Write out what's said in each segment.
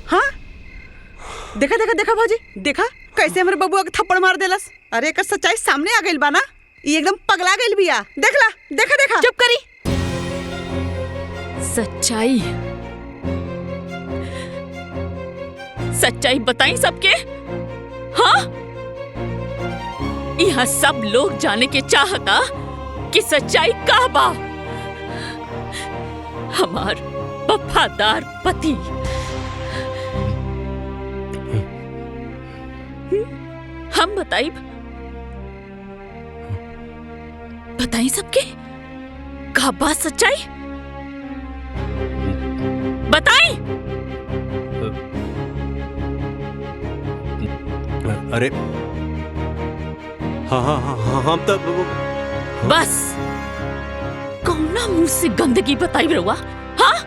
हाँ देखा देखा देखा भाजी, देखा कैसे हमारे बबुआ के थप्पड़ मार देलस। अरे एक सच्चाई सामने आ गई बा ना, ये एकदम पगला गई बिया। देखला देखा देखा। चुप करी। सच्चाई सच्चाई बताई सबके। हाँ, यहाँ सब लोग जाने के चाहता कि सच्चाई का बा। हमार वफादार पति हम बताई सबके का बात सच्चाई बताई। अरे हाँ हाँ हाँ हाँ हम तो बस कौना मुंह से गंदगी बताई रहुआ। हाँ,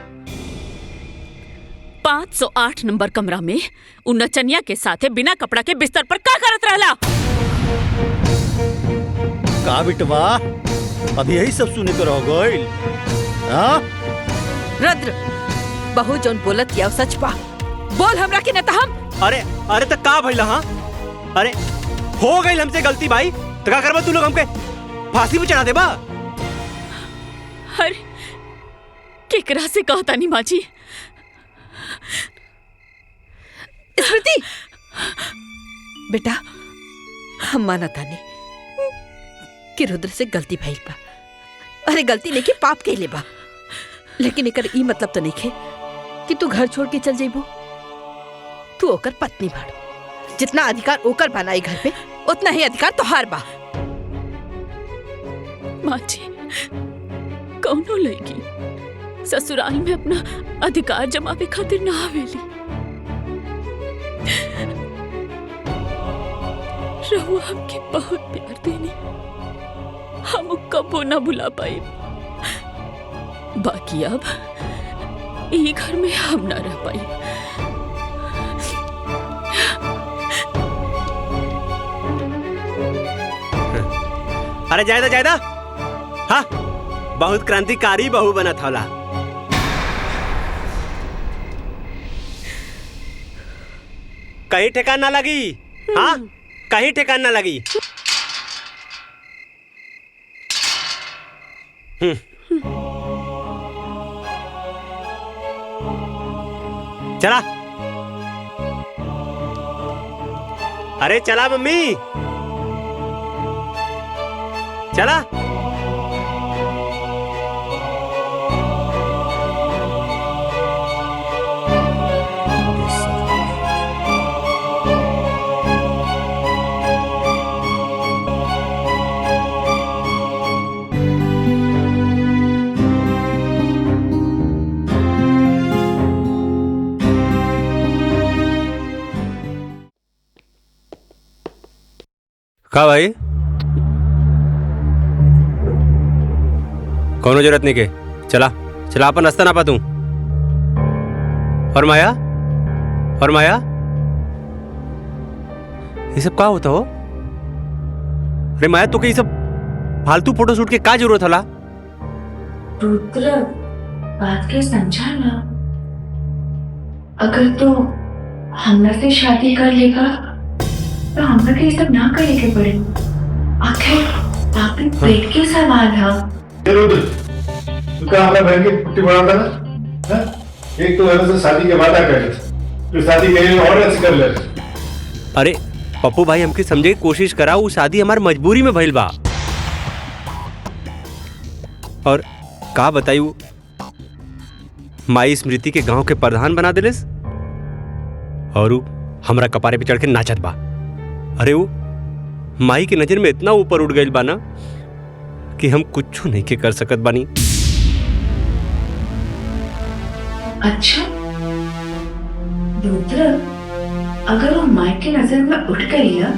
508 नंबर कमरा में उन नचनिया के साथे बिना कपड़ा के बिस्तर पर का करत रहला? का बिटवा अभी यही सब सुने तो रह गइल। हाँ रुद्र, बहू जोन बोलत या सच बा, बोल हमरा के न त हम। अरे अरे तो का भइला? हाँ अरे हो गई हमसे गलती भाई, तो का करबा तू लोग हमके फांसी पे चढ़ा देबा? अरे केकरा से कहता नहीं माँ जी। स्मृति बेटा, हम मानता नहीं कि रुद्र से गलती भइल बा। अरे गलती नहीं कि पाप कइले बा, लेकिन एकर ई मतलब तो नहीं खे कि तू घर छोड़ के चल जाइबो। तू ओकर पत्नी बाड़ू, जितना अधिकार ओकर बनाई घर पे उतना ही अधिकार तोहार बा। माँ जी, कौनो लड़की ससुराल में अपना अधिकार जमावे खातिर ना आवेली। रहुआ हमके बहुत प्यार देनी, हम कबो ना भुला पाए। बाकी अब ये घर में हम ना रह पाए। अरे जायदा जायदा, हाँ बहुत क्रांतिकारी बहू बना था। कहीं ठेकान ना लगी। हाँ कहीं ठेकान ना लगी। चला, अरे चला मम्मी, चला। का भाई, कोनो जरूरत नहीं के, चला चला अपन रास्ता ना पातू। और माया, और माया, ये सब का होता हो? अरे माया तो ये सब फालतू फोटो शूट के का जरूरत हला? रुद्र, बात के समझा ना। अगर तो हमरा से शादी कर लेगा तो हमरा के सब ना करे के पड़े। आखिर आपके पेट के सवाल है। रुद्र, तू क्या हमारे बहन की पुट्टी बनाता ना? एक तो वजह से शादी के वादा कर ले, फिर शादी के लिए और ऐसे कर ले। अरे पप्पू भाई हमके समझे की कोशिश करा, वो शादी हमारी मजबूरी में भइल बा। और का बतायू, माई स्मृति के गांव के प्रधान बना दिलेस और हमरा कपारे पे चढ़ के नाचत बा। अरे वो माई के नजर में इतना ऊपर उठ गई बा ना कि हम कुछ नहीं के कर सकत बानी। अच्छा रुद्र, अगर वो माई के नजर में उठ गई ना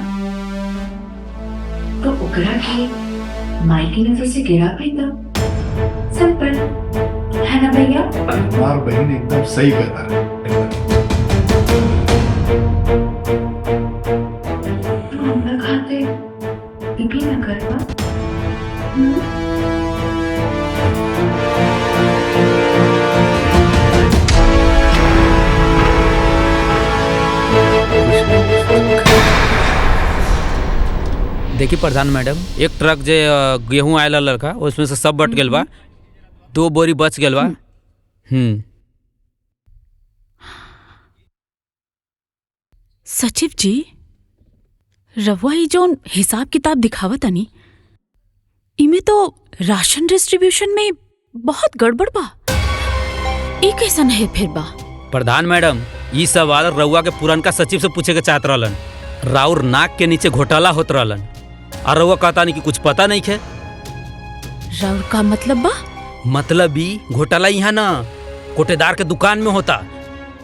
तो ओकरा के माई की नजर से गिरा पाएगा। सिंपल है ना भैया? तुम्हार बहन एकदम सही कहता है। खाते भी ना करवा। देखी प्रधान मैडम, एक ट्रक जे गेहूं आयल लड़का उसमें से सब बट गेल बा, 2 बोरी बच गेल बा। सचिव जी, रवा ही जोन हिसाब किताब दिखावत तनी, इमे तो राशन डिस्ट्रीब्यूशन में बहुत गड़बड़ बा। ई कैसन है फिर बा? प्रधान मैडम, ई सवाल रउआ के पुरनका सचिव से पूछे के चाहत रहलन। राउर नाक के नीचे घोटाला होत रहलन और रउआ कहता नहीं कि कुछ पता नहीं है। राउर का मतलब बा? मतलब ई घोटाला यहाँ ना कोटेदार के दुकान में होता।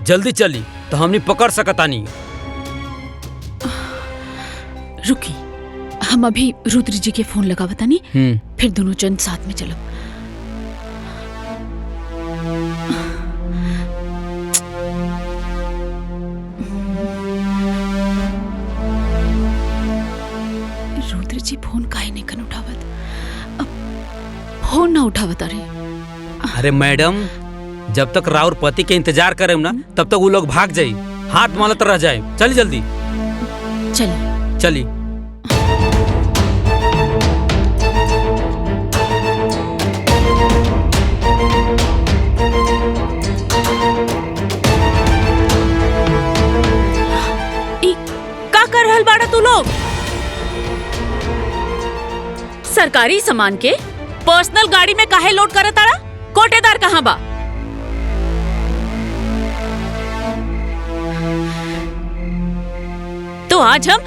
जल्दी चली तो हमनी पकड़ सकता नहीं। रुकी, हम अभी रुद्र जी के फोन लगावता नहीं, फिर दोनों जन साथ में चलो। रुद्र जी फोन काहे नहीं कन उठावत? अब फोन ना उठावत। अरे मैडम, जब तक राउर पति के इंतजार करे ना तब तक वो लोग भाग जाये, हाथ मालत रह जाए। चली जल्दी चली चली। का कर रहल बाड़ा तू लोग? सरकारी सामान के पर्सनल गाड़ी में काहे लोड करत ताड़ा? कोटेदार कहाँ बा? तो आज हम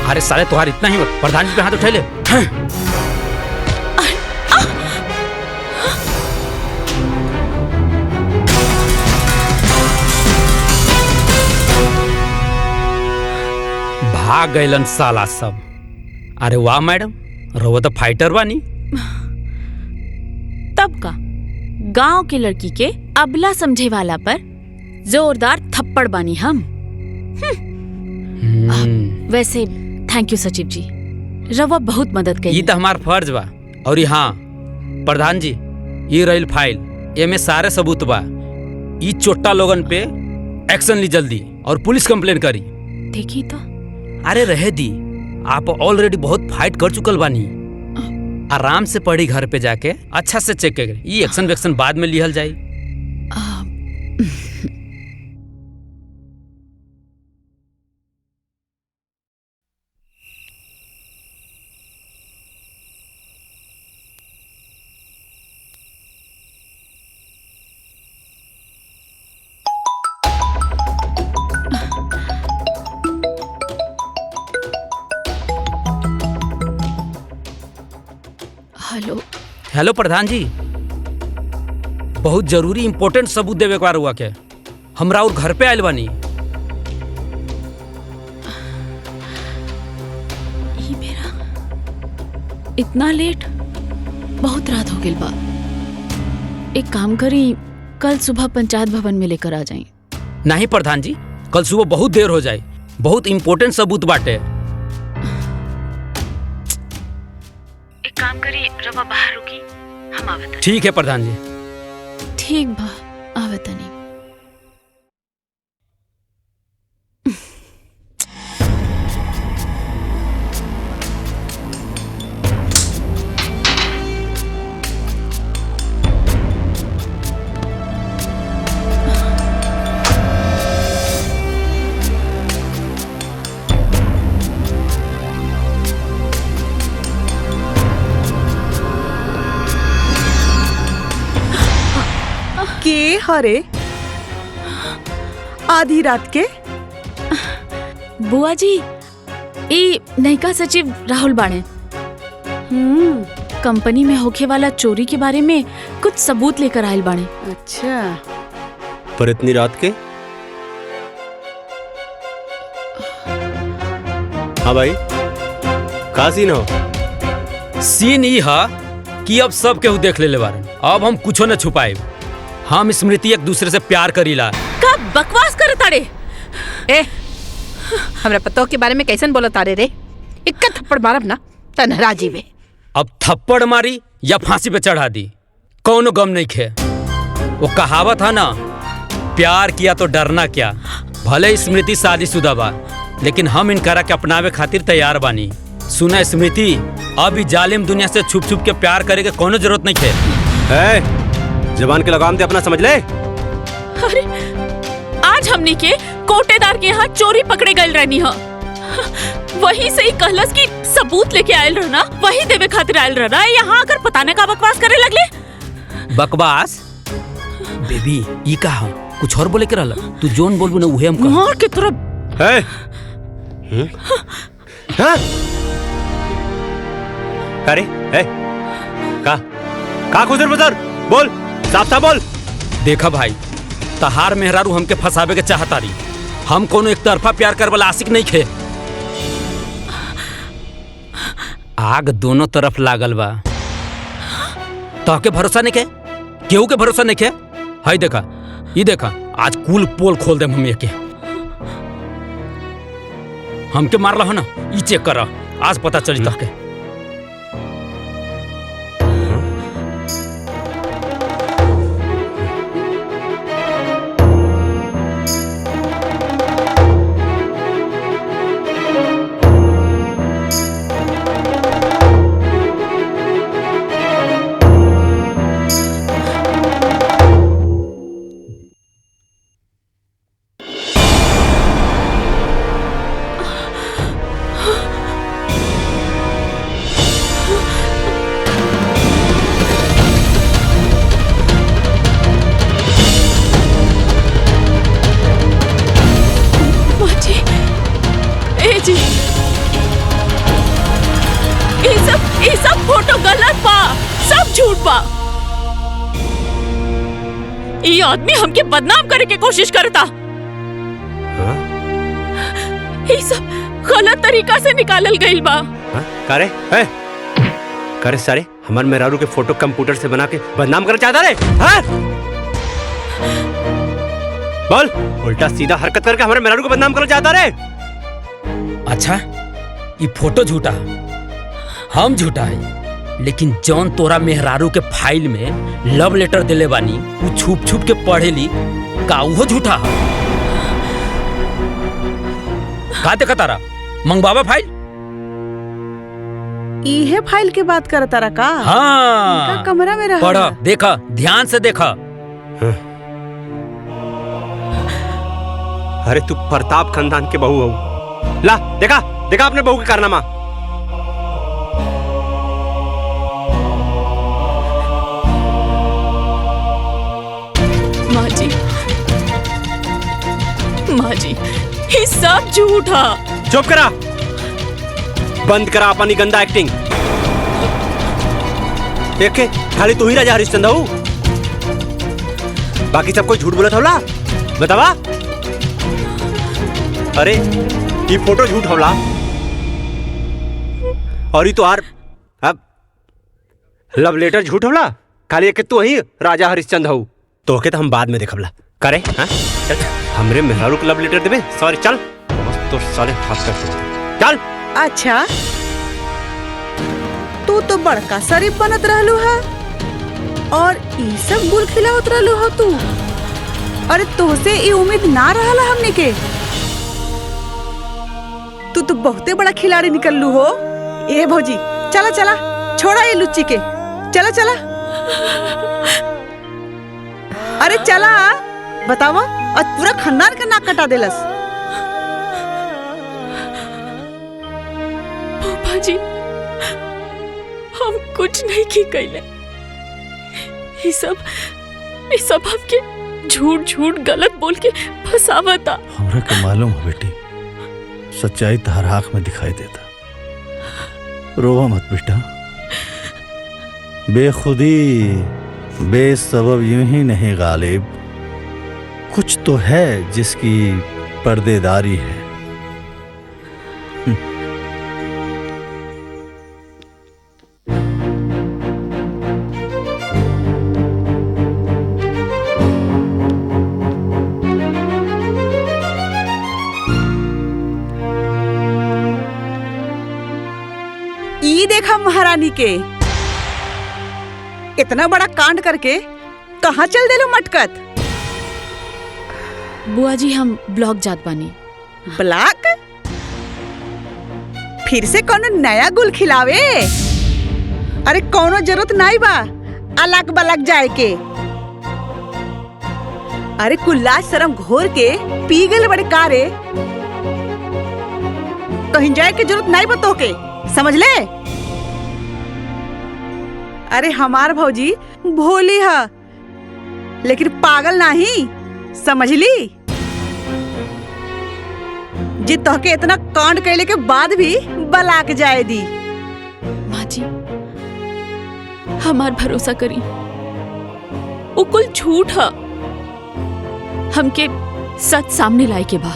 अरे साले तुम्हारा इतना ही प्रधान जी पे हाथ उठा ले। भाग गइलन साला सब। अरे वाह मैडम, रउआ तो फाइटर बानी। तब का गांव के लड़की के अबला समझे वाला पर जोरदार थप्पड़ बानी हम। वैसे थैंक यू सचिव जी, रवा बहुत मदद करी। ये तो हमार फर्ज बा। और हाँ प्रधान जी, ये रही फाइल, एमे सारे सबूत बा। ये चोट्टा लोगन पे एक्शन ली जल्दी और पुलिस कंप्लेन करी। देखी तो। अरे रहे दी, आप ऑलरेडी बहुत फाइट कर चुकल बानी। आराम से पढ़ी घर पे जाके अच्छा से चेक करें। ये एक्शन वेक्शन बाद में लिहल जाए। हेलो हेलो प्रधान जी, बहुत जरूरी इंपॉर्टेंट सबूत देवे के हुआ के हमरा और घर पे आयल बानी। ये मेरा इतना लेट, बहुत रात हो गई बा। एक काम करी, कल सुबह पंचायत भवन में लेकर आ जाए। नहीं प्रधान जी, कल सुबह बहुत देर हो जाए, बहुत इंपॉर्टेंट सबूत बाटे। एक काम करी, रवा बाहर रुकी, हम आवत। ठीक है प्रधान जी। ठीक बा, आवत नहीं। के हरे आधी रात के? बुआ जी, ई नयका सचिव राहुल बाणे। कंपनी में होखे वाला चोरी के बारे में कुछ सबूत लेकर आयल बाणे। अच्छा, पर इतनी रात के? हाँ भाई, का सीन हो? सीन ई है कि अब सब केहू देख ले बारे। अब हम कुछो न छुपाए। हम स्मृति एक दूसरे से प्यार करीला। का बकवास कर तारे? ए, हमरा पतो के बारे में कैसन बोला तारे रे? इक्का थप्पड़ मारब ना तनहरा जीवे। अब थप्पड़ मारी या फांसी पे चढ़ा दी, कौनो गम नहीं खे। वो कहावत है ना, प्यार किया तो डरना क्या। भले स्मृति शादीशुदा बा, लेकिन हम इनकरा के अपनावे खातिर तैयार बानी। सुना स्मृति, अभी जालिम दुनिया से छुप छुप के प्यार करे के कोनो जरूरत नहीं है। जबान के लगाम दे अपना, समझ ले। अरे आज हमने के कोटेदार के यहाँ चोरी पकड़े गए रहनी है। वही से ही कहलस की सबूत लेके आयल रहना, वही देवे खातिर आयल रहना। यहाँ आकर पता न का बकवास करे लगले। बकवास? बेबी ई का हम कुछ और बोले के रहला, तू जोन बोलबू ना उहे हम कह। मार के तरफ है हाँ? अरे है का खुजर बुजर बोल, साफ साफ बोल। देखा भाई, तहार मेहरारू हमके फंसावे के चाहता रही। हम कोनो एक तरफा प्यार कर वाला आशिक नहीं खे। आग दोनों तरफ लागल बा, तोहके भरोसा नहीं के, केहू के भरोसा नहीं के। हाय देखा, ये देखा, आज कुल पोल खोल दे हम के। हमके मारला हो ना, ई चेक कर, आज पता चली तोहके। ये सब फोटो गलत बा, सब झूठ बा। ये आदमी हमके बदनाम करे के कोशिश करता। ये सब गलत तरीका से निकालल गइल बा। करे करे सारे हमार मेहरारू के फोटो कंप्यूटर से बना के बदनाम करना चाहता रे? हाँ? बोल, उल्टा सीधा हरकत करके हमारे मेहरारू को बदनाम करना चाहता रे? अच्छा, ये फोटो झूठा, हम झूठा है, लेकिन जौन तोरा मेहरारू के फाइल में लव लेटर दिले बानी वो छुप छुप के पढ़ेली का वो झूठा है? का देखा तारा मंगवावा फाइल? इहे फाइल के बात करता रहा का? हाँ, कमरा में रहा। पढ़ा, देखा, ध्यान से देखा। अरे तू प्रताप खानदान के बहू हो। ला देखा देखा अपने बहू के कारनामा। माँ जी, ये सब झूठा। चुप करा, बंद करा अपनी गंदा एक्टिंग। देखे खाली तू ही राजा हरिश्चंद्र हो, बाकी सब कोई झूठ बोला था। बतावा। अरे ये फोटो झूठ होला और ये तो आर अब लव लेटर झूठ होला। खाली एक तू ही राजा हरिश्चंद्र हो, तो के तो हम बाद में देखबला करे। हाँ चल, हमरे मेहरारू को लव लेटर देबे। सॉरी चल, तो साले हाथ कर चल। अच्छा, तू तो बड़का शरीफ बनत रहलू है और ई सब गुल खिलावत रहलू हो तू। अरे तोसे ई उम्मीद ना रहला हमने के। तू तो बहुते बड़ा खिलाड़ी निकललू हो। ए भौजी, चला चला, छोड़ा ये लुच्ची के, चला चला। अरे चला, बतावा, आज पूरा खानदान का नाक कटा देलस। पापा जी, हम कुछ नहीं की कैले। ये सब आपके झूठ झूठ गलत बोल के फसावता। हमरा के मालूम है बेटी, सच्चाई तहर आँख में दिखाई देता। रोवा मत बेटा, बेखुदी बेसबब यूं ही नहीं गालिब, कुछ तो है जिसकी पर्देदारी है। ई देखा महारानी के, इतना बड़ा कांड करके कहाँ चल देलो मटकत। बुआ जी हम ब्लॉक जात बानी। ब्लॉक? फिर से कोनो नया गुल खिलावे? अरे कोनो जरूरत नहीं बा अलग बलग जाए के। अरे कुल्ला शर्म घोर के पी गए बड़े कारे, कहीं जाए के जरूरत नहीं बा तोके, समझ ले। अरे हमार भौजी भोली है लेकिन पागल नहीं, समझ ली। जे तोहके इतना कांड कैले के बाद भी बलाक जाए दी। माँ जी हमार भरोसा करी, वो कुल झूठ है। हमके सच सामने लाई के बा।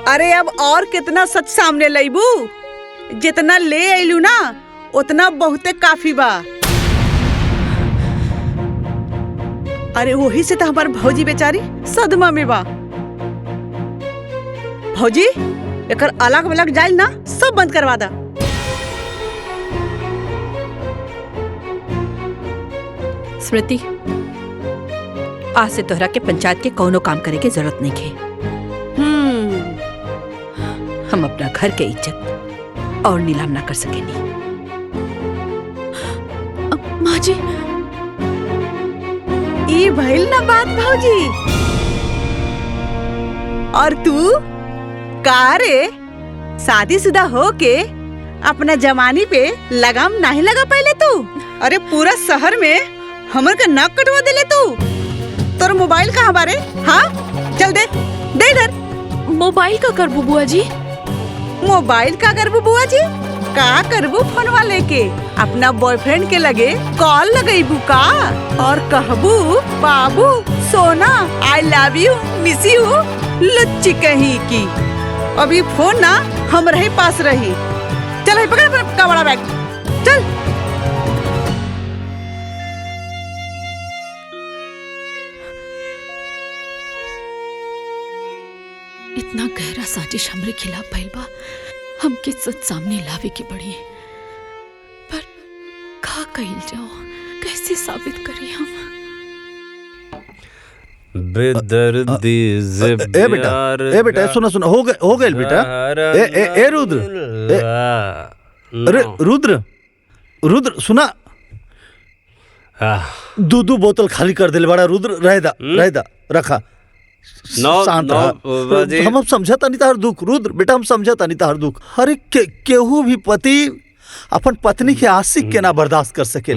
अरे अब और कितना सच सामने लाइबू? जितना ले आइलू ना उतना बहुते काफी बा। अरे वही से तो हमार भौजी बेचारी सदमा में बा। भौजी एकर अलग अलग जाइल ना सब बंद करवा दा। स्मृति, आज से तोहरा के पंचायत के कोनो काम करे के जरूरत नहीं है। हम अपना घर के इज्जत और नीलाम ना कर सकेनी। माँ जी ई भइल ना बात भौजी। और तू का रे शादीशुदा हो के अपना जवानी पे लगाम नहीं लगा पहले तू? अरे पूरा शहर में हमर का नाक कटवा देले तू। तोर मोबाइल कहाँ बारे? हाँ चल दे दे इधर। मोबाइल का करबू बुआ जी? मोबाइल का करबू बुआ जी? का करबू फोनवा लेके अपना बॉयफ्रेंड के लगे कॉल लगेबू का और कहबू बाबू सोना I love you miss you लुच्ची कहीं की। अभी फोन ना हम रहे पास रही। चल पकड़ अपना बड़ा बैग चल। इतना गहरा साजिश हमरे खिलाफ भइल बा, हमके सच सामने लावे के पड़ी। पर का कइल जाओ, कैसे साबित करी हम? बेदर्दी से ए बेटा सुना सुना हो गए बेटा। ए रुद्र, अरे रुद्र सुना, दो बोतल खाली कर दिल बड़ा। रुद्र रहदा रखा शांत। हम समझता नहीं तार दुख रुद्र बेटा, हम समझता नहीं तार दुख। अरे केहू भी पति अपन पत्नी के आशिक के ना बर्दाश्त कर सके।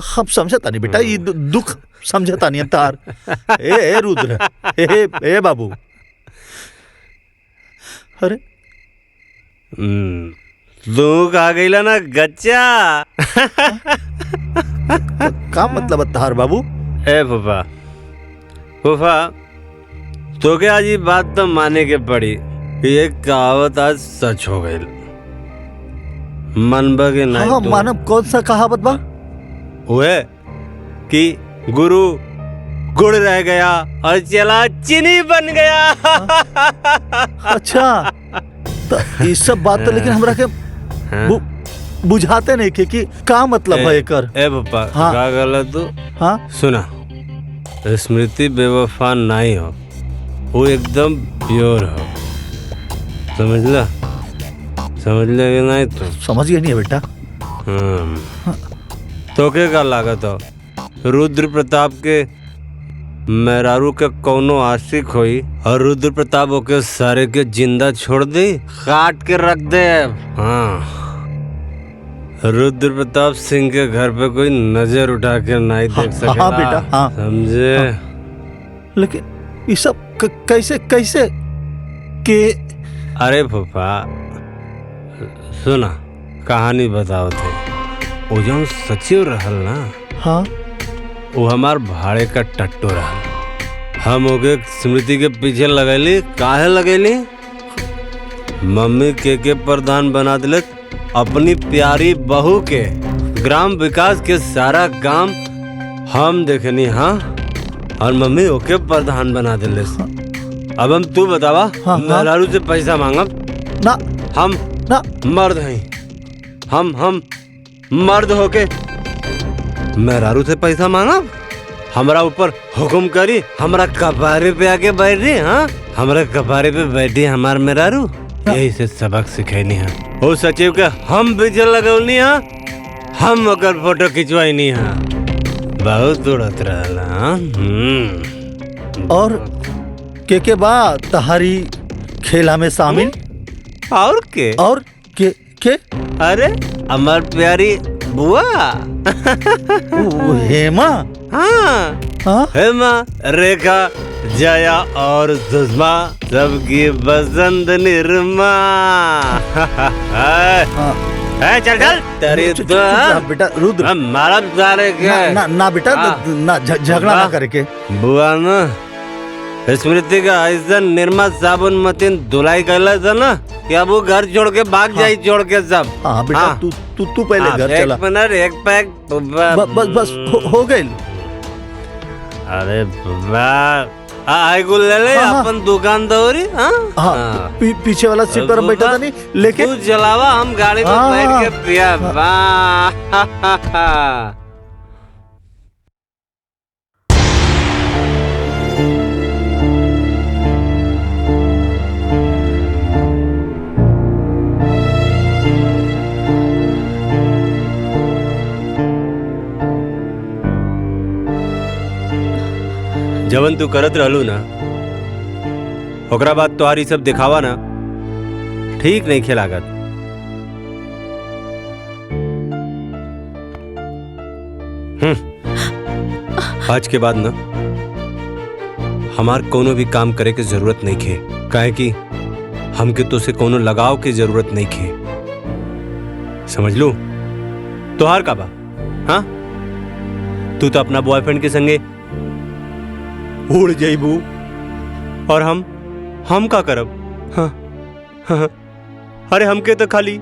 हम समझता नहीं बेटा, ये दुख समझता नहीं तार। ए रुद्र, ए बाबू, अरे दुख आ गईला ना गच्चा। का मतलब तार बाबू? ए फूफा तो क्या आज ये बात तो माने के पड़ी, ये कहावत आज सच हो गई। मनबा के नहीं? हाँ मानव, कौन सा कहावत बा? वो है कि गुरु गुड़ रह गया और चला चीनी बन गया। अच्छा तो ये सब बात तो लेकिन हमरा के बुझाते नहीं कि का मतलब है एकर। ए पापा हाँ? का गलत तू? हाँ सुना, स्मृति बेवफा नहीं हो, वो एकदम प्योर हो। समझ ले कि नहीं? तो समझ गया नहीं है बेटा। तो के का लागत हो रुद्र प्रताप के मेहरारू के कौनो आशिक होई और रुद्र प्रताप ओके सारे के जिंदा छोड़ दे, काट के रख दे। हाँ, रुद्र प्रताप सिंह के घर पे कोई नजर उठा के नहीं देख सकेला। हाँ बेटा, हाँ समझे? हाँ। लेकिन ये सब कैसे के? अरे फूफा सुना, कहानी बताओ थे। वो जो सचिव रहल ना, हाँ वो हमार भाड़े का टट्टू रहल। हम ओके स्मृति के पीछे लगैली। काहे लगैली? मम्मी के प्रधान बना दिले अपनी प्यारी बहू के। ग्राम विकास के सारा काम हम देखनी। हाँ, और मम्मी ओके प्रधान बना दिले। अब हम तू बतावा, मेहरारू से पैसा मांगब ना? हम ना मर्द हैं। हम मर्द होके मेहरारू से पैसा मांगब? हमरा ऊपर हुक्म करी, हमरा कपारे पे आके बैठ रही। हाँ, हमरा कपारे पे बैठी हमार मेहरारू, यही से सबक सिखैनी है। ओ सचिव के हम पीछे लगौनी है, हम ओकर फोटो खिंचवाई है। बहुत उड़त रहला। और के बा तहारी खेला में शामिल? और के अरे हमार प्यारी बुआ हेमा। हाँ, हेमा, रेखा, जया और सुषमा सबकी बसंत निर्मा। चल चल तेरी बेटा रुद्र, मारा सारे के ना बेटा, ना झगड़ा ना करके। बुआ ना स्मृति का ऐसा निर्मा साबुन मतीन धुलाई कर था ना कि अब वो घर छोड़ के भाग जाई, छोड़ के सब। हाँ बेटा, तू पहले घर चला। एक मिनट, एक पैक बस हो गई। अरे ले ले अपन दुकान दौरी। हाँ, पीछे वाला सीट पर बैठा था नहीं, लेकिन तू चलावा, हम गाड़ी में बैठ के पिया। जवन तू करत रहलू ना, ओकरा बाद तोहारी सब दिखावा ना ठीक नहीं खेलागत। आज के बाद ना हमार कोनो भी काम करे के जरूरत नहीं खे, काहे कि हमके तो से कोनो लगाव की जरूरत नहीं खे। समझ लू? तोहार का बा? हाँ, तू तो अपना बॉयफ्रेंड के संगे उड़ जाइबू और हम का करब? हाँ, हाँ, अरे हमके तो खाली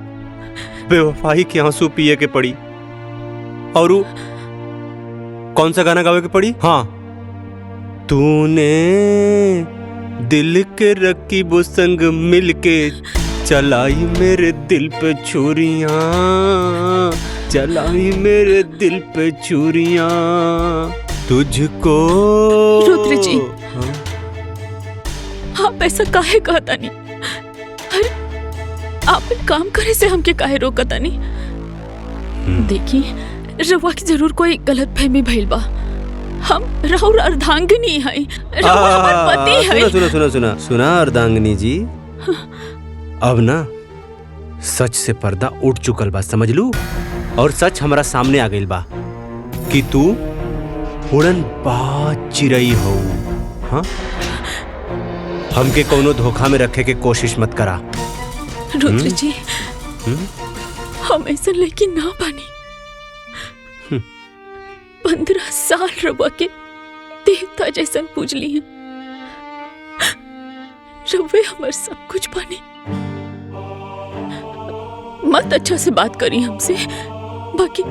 बेवफाई के आंसू पिए के पड़ी। और वो कौन सा गाना गावे के पड़ी? हाँ, तूने दिल के रकीबों संग मिलके चलाई मेरे दिल पे छुरियां, चलाई मेरे दिल पे छुरियां, तुझको। रुद्र जी, आप ऐसा काहे कहता नहीं? अरे आप काम करे से हमके काहे रोकता नहीं? देखिए, रवा की जरूर कोई गलत फहमी भइल बा। हम राहुल अर्धांगिनी है, रवा हमार पति है। सुना अर्धांगिनी जी, अब ना सच से पर्दा उठ चुकल बा, समझ लू? और सच हमारा सामने आ गइल बा कि तू उड़न बाज चिरई हो। हाँ, हमके कोनो धोखा में रखे के कोशिश मत करा। रुद्र जी, हम ऐसा लेकिन ना बानी। 15 साल रवा के देवता जैसन पूजली हैं। रवे हमार सब कुछ बानी। मत अच्छा से बात करी हमसे, बाकी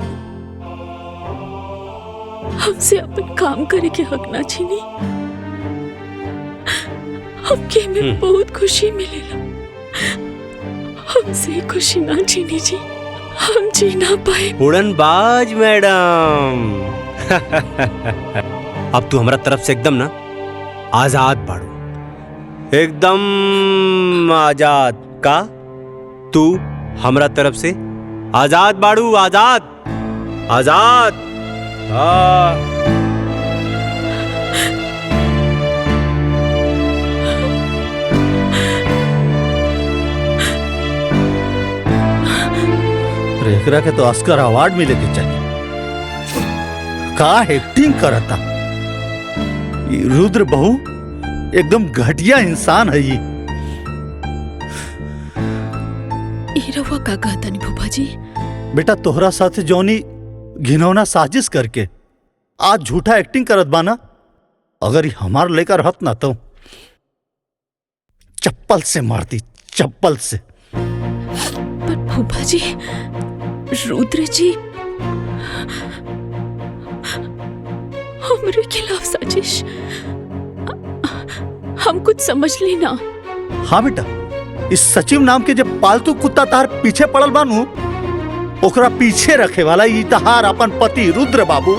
हमसे अपन काम करे के हक ना छीनी। हमके में बहुत खुशी मिलेला, हमसे खुशी ना छीनी जी, हम जी ना पाए। उड़नबाज मैडम, अब तू हमारा तरफ से एकदम ना आजाद बाड़ू, एकदम आजाद का। तू हमारा तरफ से आजाद बाड़ू, आजाद आजाद। रेखरा के तो ऑस्कर अवार्ड मिले के चाहिए। का एक्टिंग करता ये रुद्र बहू, एकदम घटिया इंसान है ये। रवा का कहता नहीं भूपा जी? बेटा तोहरा साथ जौनी घिनौना साजिश करके आज झूठा एक्टिंग करत बाना, अगर ये हमार लेकर रहत ना तो चप्पल से मारती, चप्पल से। पर भूपा जी, रुद्र जी हमारे खिलाफ साजिश, हम कुछ समझ ली ना। हाँ बेटा, इस सचिव नाम के जब पालतू कुत्ता तार पीछे पड़ल बानू, ओकरा पीछे रखे वाला ई तहार अपन पति रुद्र बाबू।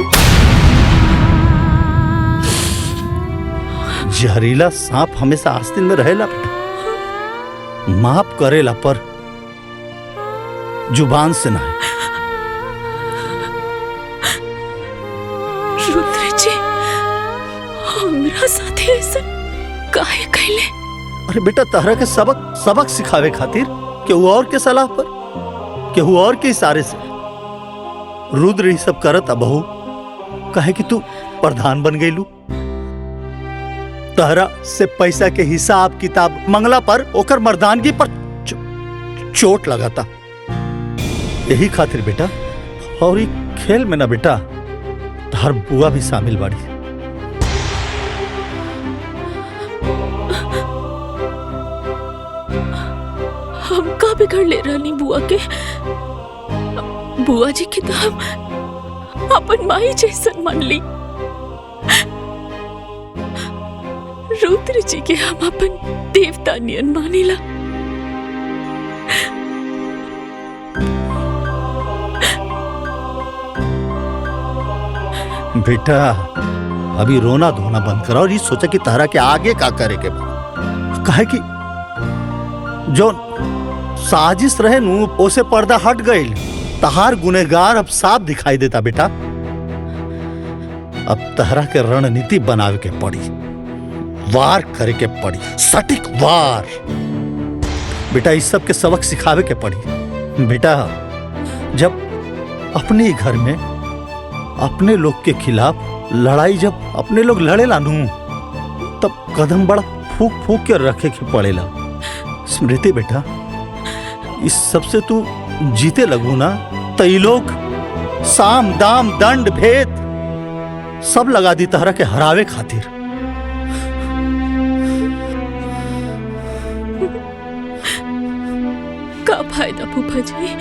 जहरीला सांप हमेशा आस्तीन में रहेला बेटा। माफ करेला पर जुबान से ना। रुद्र जी हमरा साथे ऐसा काहे कहले? अरे बेटा तहरा के सबक सिखावे खातिर केहू और के सलाह पर, केहू और के इशारे से रुद्र ये सब करत बहू। कहे कि तू प्रधान बन गईलू, तहरा से पैसा के हिसाब किताब मंगला पर ओकर मर्दानगी पर चोट लगाता। यही खातिर बेटा, और ये खेल में ना बेटा तहर बुआ भी शामिल बाड़ी। हम का बिगड़ ले रहनी बुआ के? बुआ जी के तो हम अपन माई जैसन मान ली। रुद्र जी के हम अपन देवता नियन मानिला। बेटा अभी रोना धोना बंद करो और ये सोचा कि तारा के आगे का करे के बा। कहे कि जो साजिश रहे नू ओसे पर्दा हट गई। तहार गुनेगार अब साफ दिखाई देता बेटा। अब तहरा के रणनीति बनावे के पड़ी, वार करे के पड़ी, सटीक वार। बेटा इस सब के सबक सिखावे के पड़ी। बेटा जब अपने घर में अपने लोग के खिलाफ लड़ाई जब अपने लोग लड़े लानू तब कदम बड़ा फूक फूक के रखे के पड़ेला। स्मृति बेटा इस सबसे तू जीते लगू ना तो ये लोग साम दाम दंड भेद सब लगा दी तहरा के हरावे खातिर। का फायदा फूफा जी?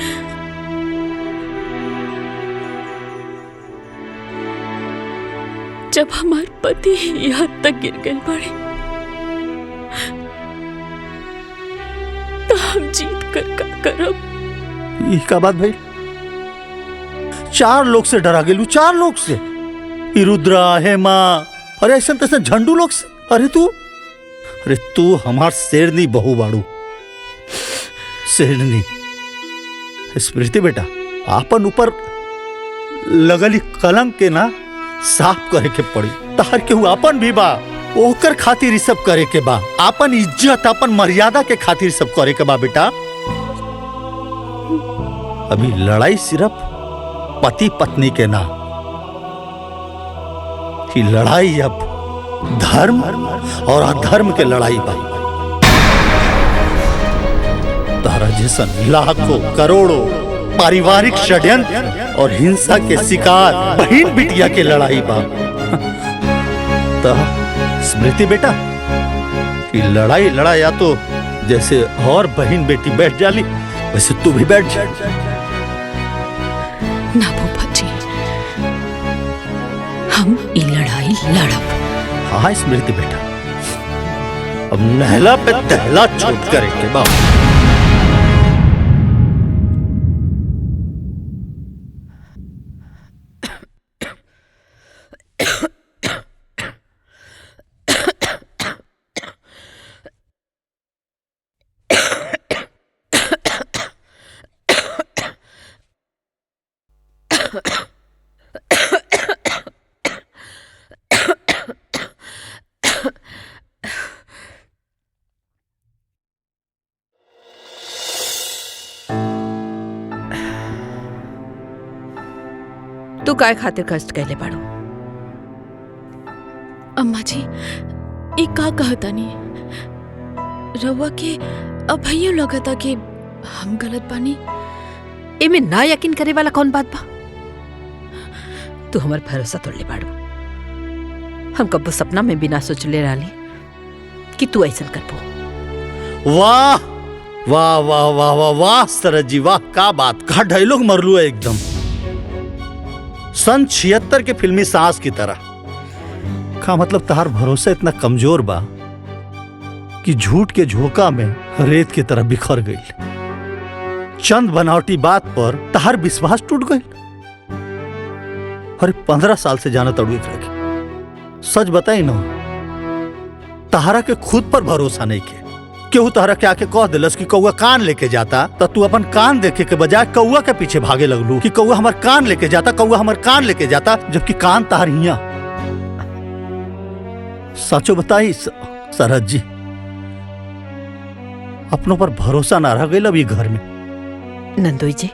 जब हमारे पति यहाँ तक गिर गए पड़े तो हम जीत कर का करब? ये का बात भाई? 4 लोग से डरा गेलू, 4 लोग से। रुद्रा, हेमा, अरे ऐसा तैसा झंडू लोग से। अरे तू हमार शेरनी बहू बाड़ू, शेरनी। स्मृति बेटा आपन ऊपर लगली कलंक के ना साफ करे के पड़ी। तार केहू आपन भी बा, ओकर खातिर सब करे के बा। आपन इज्जत आपन मर्यादा के खातिर सब करे के बा बेटा। अभी लड़ाई सिर्फ पति पत्नी के ना, कि लड़ाई अब धर्म और अधर्म के लड़ाई बा। तारा जैसन लाखों करोड़ों पारिवारिक षड्यंत्र और हिंसा के शिकार बहन बिटिया के लड़ाई बा। तो स्मृति बेटा कि लड़ाई लड़ाया तो जैसे और बहन बेटी बैठ जाली वैसे तू भी बैठ जा। ना फूफा जी, हम ये लड़ाई लड़ब। हाँ स्मृति बेटा, अब नहला पे दहला छूट करे के बा। तू काय खातिर कष्ट कहले बाड़ू? अम्मा जी ये का कहता नहीं रवा के अभयो लगता कि हम गलत बानी। एमे ना यकीन करे वाला कौन बात बा? तू हमार भरोसा तोड़ले बाड़ू। हम कब्बो सपना में भी ना सोचले रहली कि तू ऐसा करबो। वाह वाह वाह वाह वाह वाह सरज जी वाह, का बात का डायलॉग मरलू है एकदम सन 76 के फिल्मी सांस की तरह। का मतलब तहार भरोसा इतना कमजोर बा कि झूठ के झोंका में रेत की तरह बिखर गई। चंद बनावटी बात पर तहार विश्वास टूट गई। अरे 15 साल से जाना तड़ू रखे। सच बताई ना तहरा के खुद पर भरोसा नहीं के। केहू तहरा के आके कह दिलस कि कौआ कान लेके जाता, तो तू अपन कान देखे के बजाय कौआ के पीछे भागे लगलू कि कौआ हमार कान लेके जाता, कौआ हमार कान लेके जाता, जबकि कान तहर हिया। सचो बताई सरहद जी, अपनों पर भरोसा ना रह गई अब ये घर में। नंदोई जी,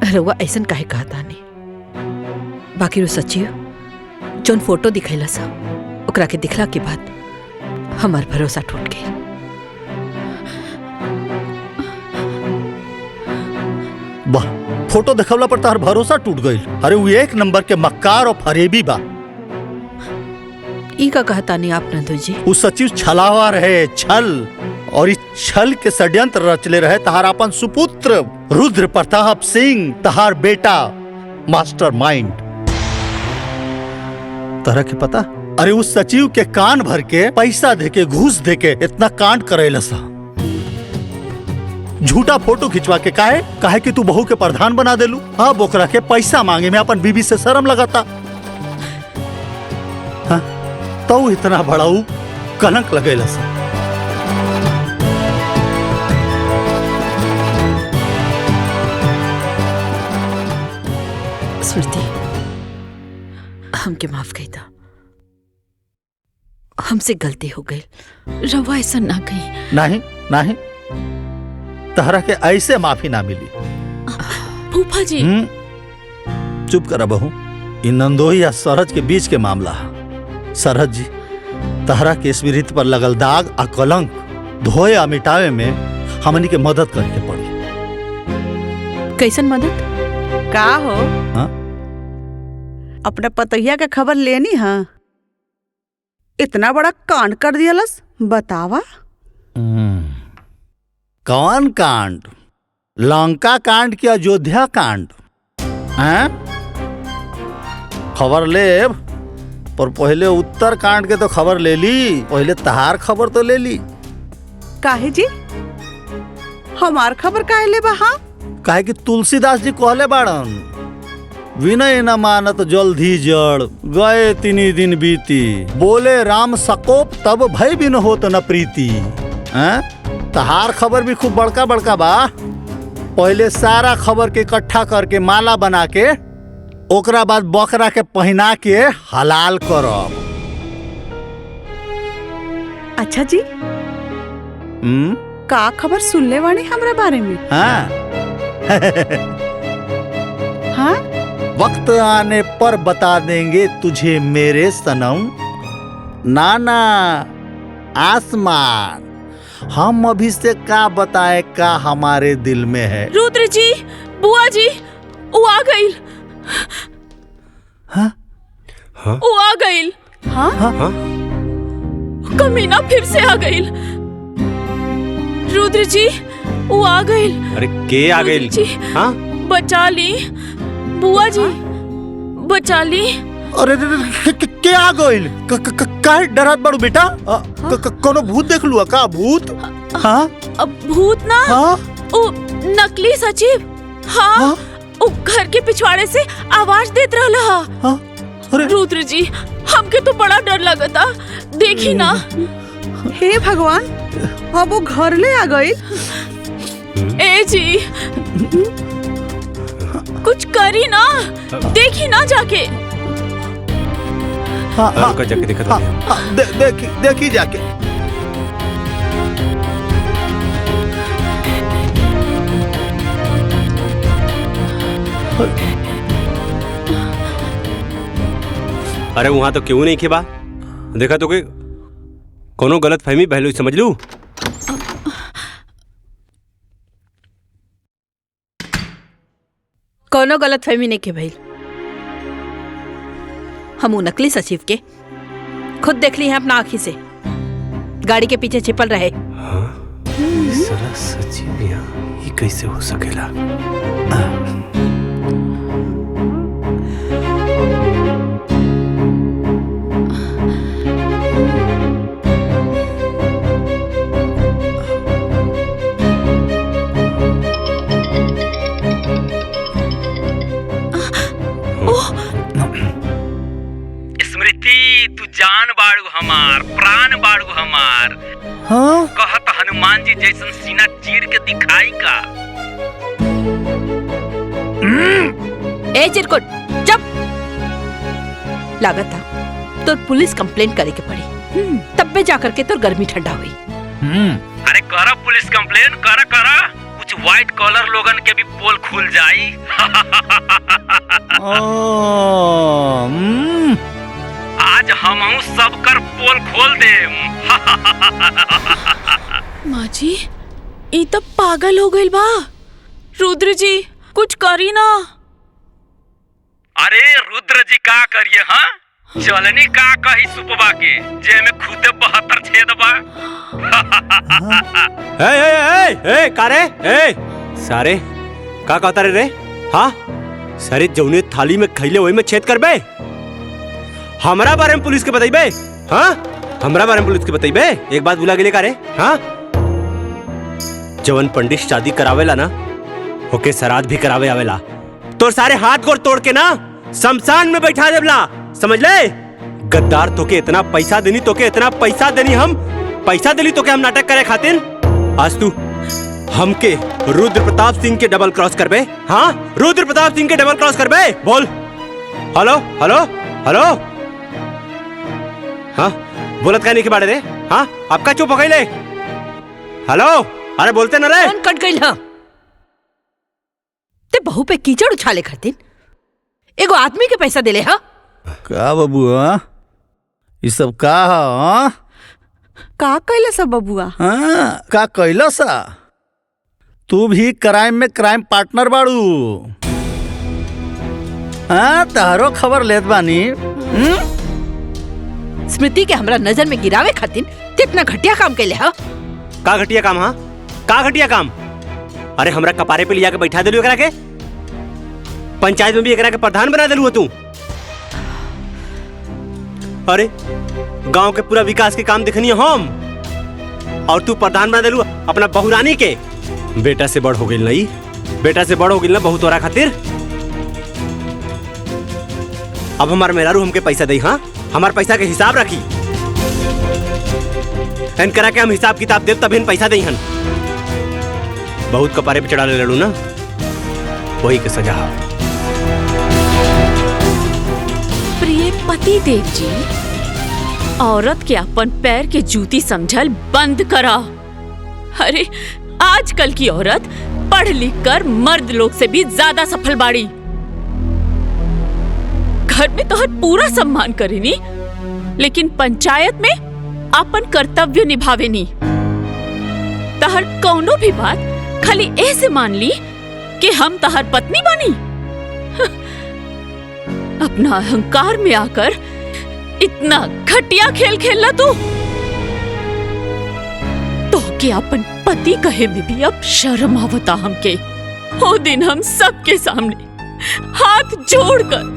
रउआ ऐसन काहे कहता नहीं? बाकी रो सच्ची जोन फोटो दिखैला सा, ओकरा के दिखला के बाद हमार भरोसा टूट गई। वाह, फोटो देखवला पर तहर भरोसा टूट गई? अरे वो एक नंबर के मक्कार और फरेबी बा। ई का कहता नहीं आप नंदोई जी? उस सचिव छलावा रहे, छल, और इस छल के षड्यंत्र रचले रहे तहार अपन सुपुत्र रुद्र प्रताप सिंह, तहार बेटा मास्टर माइंड। तरह के पता? अरे उस सचिव के कान भर के पैसा देके, घूस देके इतना कांड करेला सा। झूठा फोटो खिंचवा के काहे कि तू बहू के प्रधान बना देलू। अब ओकरा के पैसा मांगे में अपन बीबी से शर्म लगाता। हाँ, तो इतना बड़ा कलंक लगेला सा। स्मृति, हमके माफ कही था, हमसे गलती हो गई। रवा ऐसा ना कही। नहीं नहीं, तहरा के ऐसे माफी ना मिली। फूफा जी। चुप करा बहू, इन नंदोई या सरहज के बीच के मामला। सरहज जी, तहरा के स्मृति पर लगल दाग आ कलंक धोए आ मिटावे में हमनी के मदद करके पड़ी। कैसन मदद? का हो? हाँ? अपना पतैया का खबर लेनी? हाँ, इतना बड़ा कांड कर दियालस, बतावा। कौन कांड? लंका कांड की अयोध्या कांड? हैं? खबर ले, पर पहले उत्तर कांड के तो खबर ले ली। पहले तहार खबर तो ले ली। काहे जी? हमार खबर काहे ले बा? हाँ, काहे कि तुलसीदास जी कहले बाड़न, विनय न मानत जल्दी जड़, गए तिनी दिन बीती, बोले राम सकोप तब भय बिन होत न प्रीति। हैं? तहार खबर भी खूब बड़का बड़का बा। पहले सारा खबर के इकट्ठा करके माला बना के, ओकरा बाद बकरा के पहना के हलाल करब। अच्छा जी, का खबर सुनले वाणी हमरा बारे में? हाँ। हाँ? वक्त आने पर बता देंगे तुझे मेरे सनम। नाना आसमान, हम अभी से का बताए का हमारे दिल में है। रुद्र जी, बुआ जी, वो आ गई। हाँ? हाँ? वो आ गई। हाँ? हाँ? कमीना फिर से आ गई। रुद्र जी, वो आ गई। अरे के आ गई? हाँ? बचा ली बुआ जी, बचा ली। अरे के आ गइल? काहे डरत बाड़ू बेटा? कोनो भूत देख लुआ का? भूत? हाँ? अब भूत ना, हाँ? ओ नकली सचिव। हाँ, हाँ? ओ घर के पिछवाड़े से आवाज देत रहला। हाँ? अरे रुद्र जी, हमके तो बड़ा डर लगता। देखी ना। हे भगवान, अब वो घर ले आ गई। ए जी, कुछ करी ना, देखी ना जाके। हाँ, हाँ, रुका जाके देखा था। हाँ, देखी जाके। अरे वहां तो क्यों नहीं खेबा? देखा तो कोनो गलत फहमी पहलू समझ लू। कोनो गलत फहमी नहीं के भाई। हम नकली सचिव के खुद देख ली हैं अपना आँखी से, गाड़ी के पीछे छिपल रहे। हाँ? साला सचिव यहाँ ये कैसे हो सकेला? स्मृति, तू जान बाड़ू हमार, प्राण बाड़ू हाँ कहत हनुमान जी जैसन सीना चीर के दिखाई का। ए चिरकुट चुप। लागत था तो पुलिस कंप्लेंट करे के पड़ी, तब पे जाकर के तो गर्मी ठंडा हुई। अरे करा पुलिस कंप्लेन, करा करा, कुछ व्हाइट कॉलर लोगन के भी पोल खुल जाई। आज हमहू सब कर पोल खोल देम। माँ जी ई तो पागल हो गई बा। रुद्र जी कुछ करी ना। अरे रुद्र जी का करिए? हाँ चलनी का कही सुपवा के जे में खुदे 72 छेद बा। ए कारे ए सारे का कहता रे? हाँ सारे जौने थाली में खैले वही में छेद करबे। हमरा बारे में पुलिस के बताइबे? हाँ हमरा बारे में पुलिस के बताइबे? एक बात भुला गेले कारे? हाँ जवन पंडित शादी करावेला ना ओके श्राद्ध भी करावे आवेला। तो सारे हाथ गोड़ तोड़ के ना शमशान में बैठा देवला, समझ ले? गद्दार तोके इतना पैसा देनी, तोके इतना पैसा देनी, हम पैसा देनी तोके हम नाटक करे खातिर। आज तू हमके रुद्र प्रताप सिंह के डबल क्रॉस करबे? हाँ रुद्र प्रताप सिंह के डबल क्रॉस करबे? बोल। Hello hello hello. हाँ बोलत का नहीं के बारे रे? हाँ आपका चुप हो गई ले। हेलो अरे बोलते ना रे। कौन कट गई? हाँ ते बहू पे कीचड़ उछाले खातिर एगो आदमी के पैसा देले? हाँ का बबुआ ये सब का? हाँ का कैले सब बबुआ? हाँ का कैला सा? तू भी क्राइम में क्राइम पार्टनर बाड़ू। हाँ तारो खबर लेत बानी। स्मृति के हमरा नजर में गिरावे खातिर कितना घटिया काम कैले? हाँ का घटिया काम? हाँ का घटिया काम? अरे हमरा कपारे पे लिया के बैठा देलू एकरा के, पंचायत में भी एकरा के प्रधान बना देलू तू। अरे गांव के पूरा विकास के काम देखनी है हम, और तू प्रधान बना देलू अपना बहुरानी के। बेटा से बड़ हो गई नहीं, बेटा से बड़ हो गई ना बहुत तोरा खातिर। अब हमार मेहरारू हमके पैसा दे। हाँ हमार पैसा के हिसाब रखी, एन करा के हम हिसाब किताब देव तब इन पैसा दे। हन बहुत कपारे पे चढ़ा ले लड़ू ना, वही के सजा। प्रिय पति देव जी, औरत के अपन पैर के जूती समझल बंद करा। अरे आजकल की औरत पढ़ लिख कर मर्द लोग से भी ज्यादा सफल बाड़ी। घर में तो हर पूरा सम्मान करेनी, लेकिन पंचायत में अपन कर्तव्य निभावेनी। तहर कौनो भी बात खाली ऐसे मान ली कि हम तहर पत्नी बनी। अपना अहंकार में आकर इतना घटिया खेल खेलना तू तो कि अपन पति कहे में भी अब शर्म आवता हमके। वो दिन हम सबके सामने हाथ जोड़कर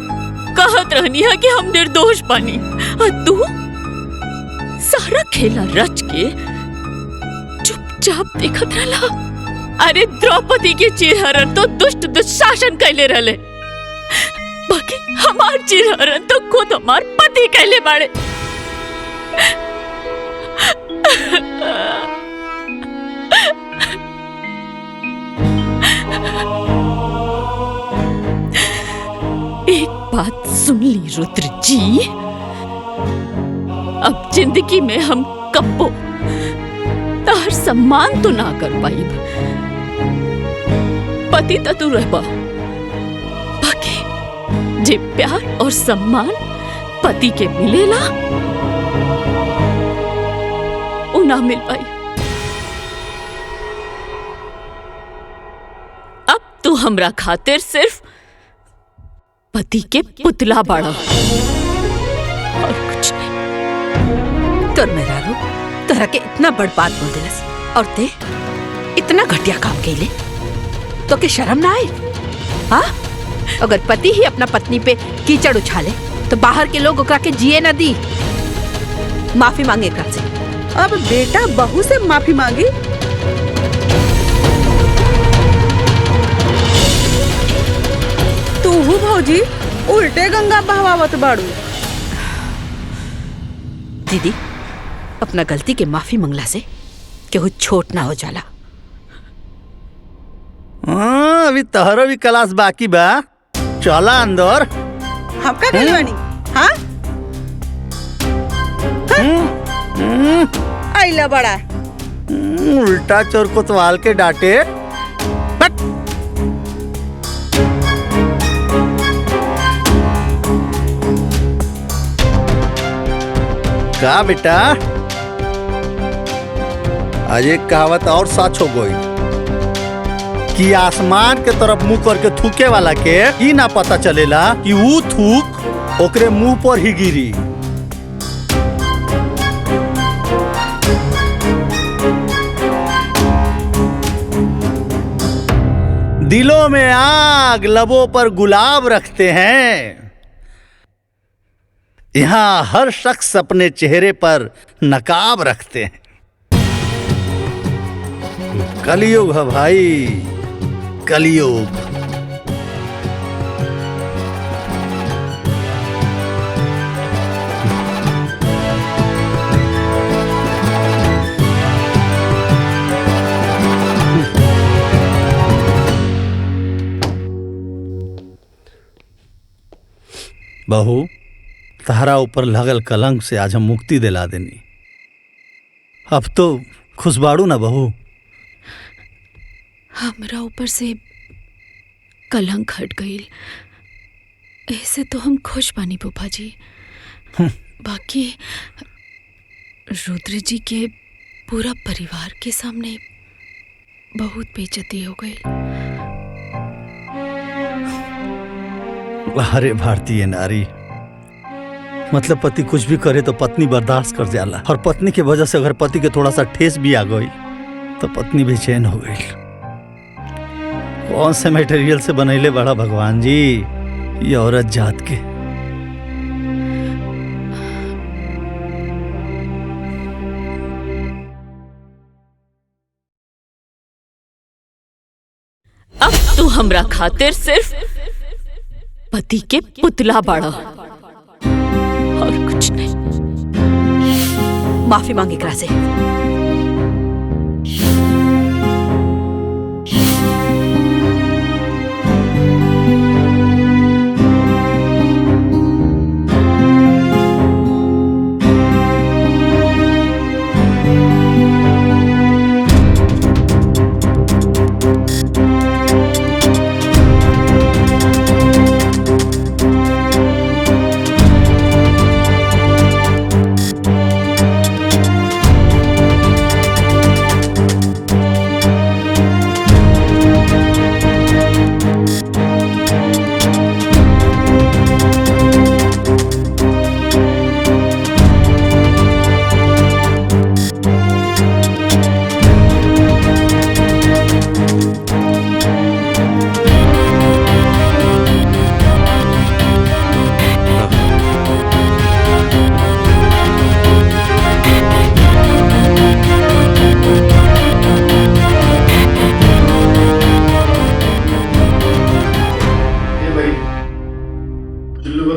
कहत रहनी है कि हम निर्दोष बनी, और तू सारा खेला रच के चुपचाप देखत रहला। अरे द्रौपदी के चिरहरण तो दुष्ट दुशासन कैले रहले, बाकी हमार चिरहरण तो खुद हमार पति कैले बाड़े। एक बात सुन ली रुद्र जी, अब जिंदगी में हम कब्बो तार सम्मान तो ना कर पाई। पति तो तू रहबा, बाकी जे प्यार और सम्मान पति के मिलेला वो ना मिल पाई। अब तू हमरा खातिर सिर्फ पति के पुतला बाड़ा और कुछ नहीं। तोर मेहरारू तोरा के इतना बड़ बात बोल दिलस और ते इतना घटिया काम कैले तो के शर्म ना आए? हाँ अगर पति ही अपना पत्नी पे कीचड़ उछाले तो बाहर के लोग ओकरा के जिए ना दी। माफी मांगे एकरा से। अब बेटा बहू से माफी मांगी? तू भौजी उल्टे गंगा बहवावत बाड़ू। दीदी अपना गलती के माफी मंगला से केहू छोट ना हो जाला। हाँ, अभी तहरो भी क्लास बाकी बा। चला अंदर। हम का गइल बानी? हाँ आइला बड़ा उल्टा चोर कोतवाल के डांटे। हट। का बेटा, आज एक कहावत और सच हो गई कि आसमान के तरफ मुंह करके थूके वाला के ई ना पता चलेला कि वो थूक ओकरे मुंह पर ही गिरी। दिलों में आग, लबों पर गुलाब रखते हैं। यहाँ हर शख्स अपने चेहरे पर नकाब रखते हैं। कलयुग है भाई, कलयुग। बहू, तहरा ऊपर लगल कलंक से आज हम मुक्ति दिला देनी। अब तो खुश बाड़ू ना बहू? हमरा ऊपर से कलंक हट गई, ऐसे तो हम खुश बानी फूफा जी। बाकी रुद्र जी के पूरा परिवार के सामने बहुत बेइज्जती हो गई। अरे भारतीय नारी, मतलब पति कुछ भी करे तो पत्नी बर्दाश्त कर जाला, और पत्नी की वजह से अगर पति के थोड़ा सा ठेस भी आ गई तो पत्नी बेचैन हो गई। कौन से मटेरियल से बनैले बड़ा भगवान जी ये औरत जात के। अब तू हमरा खातिर सिर्फ पति के पुतला बाड़ा और कुछ नहीं। माफी मांगे एकरा से।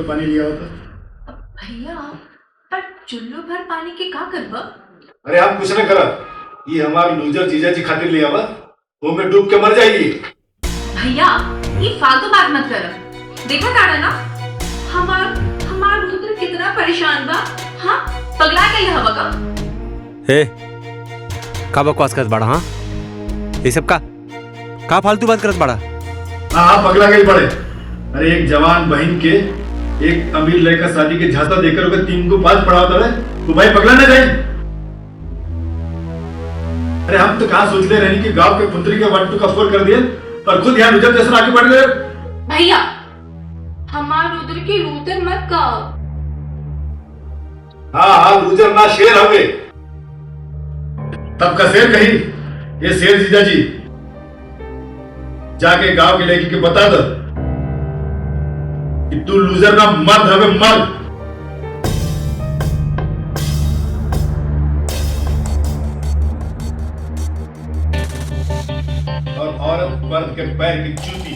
पानी लिया होता भैया, पर चुल्लू भर पानी के का करबा? अरे आप कुछ न करा, ये हमार लूजर जीजा जी खातिर लिया हुआ, वो में डूब के मर जाएगी। भैया ये फालतू बात मत कर। देखा ताड़ा ना हमार रुद्र कितना परेशान बा। हाँ पगला गई हवा का। हे का बकवास करत बड़ा? हाँ ये सब का फालतू बात करत बड़ा? हाँ पगला गई पड़े। अरे एक जवान बहन के एक अमीर लड़का शादी के झांसा देकर उसे 3 को 5 पढ़ाता है तो भाई पगला ना जाए। अरे हम तो कहाँ सोच ले रहे कि गांव के पुत्री के 1 2 का 4 कर दिए पर खुद यहाँ रुद्र जैसा आगे बढ़ गए। भैया हमार रुद्र की लूतर मत कहो। हाँ रुद्र ना शेर हो गए। तब का शेर कही ये शेर जीजा जी जाके गांव के लड़की के बता दो कि तू लूजर ना मर्द हवे मर्द। और औरत मर्द के पैर की जूती।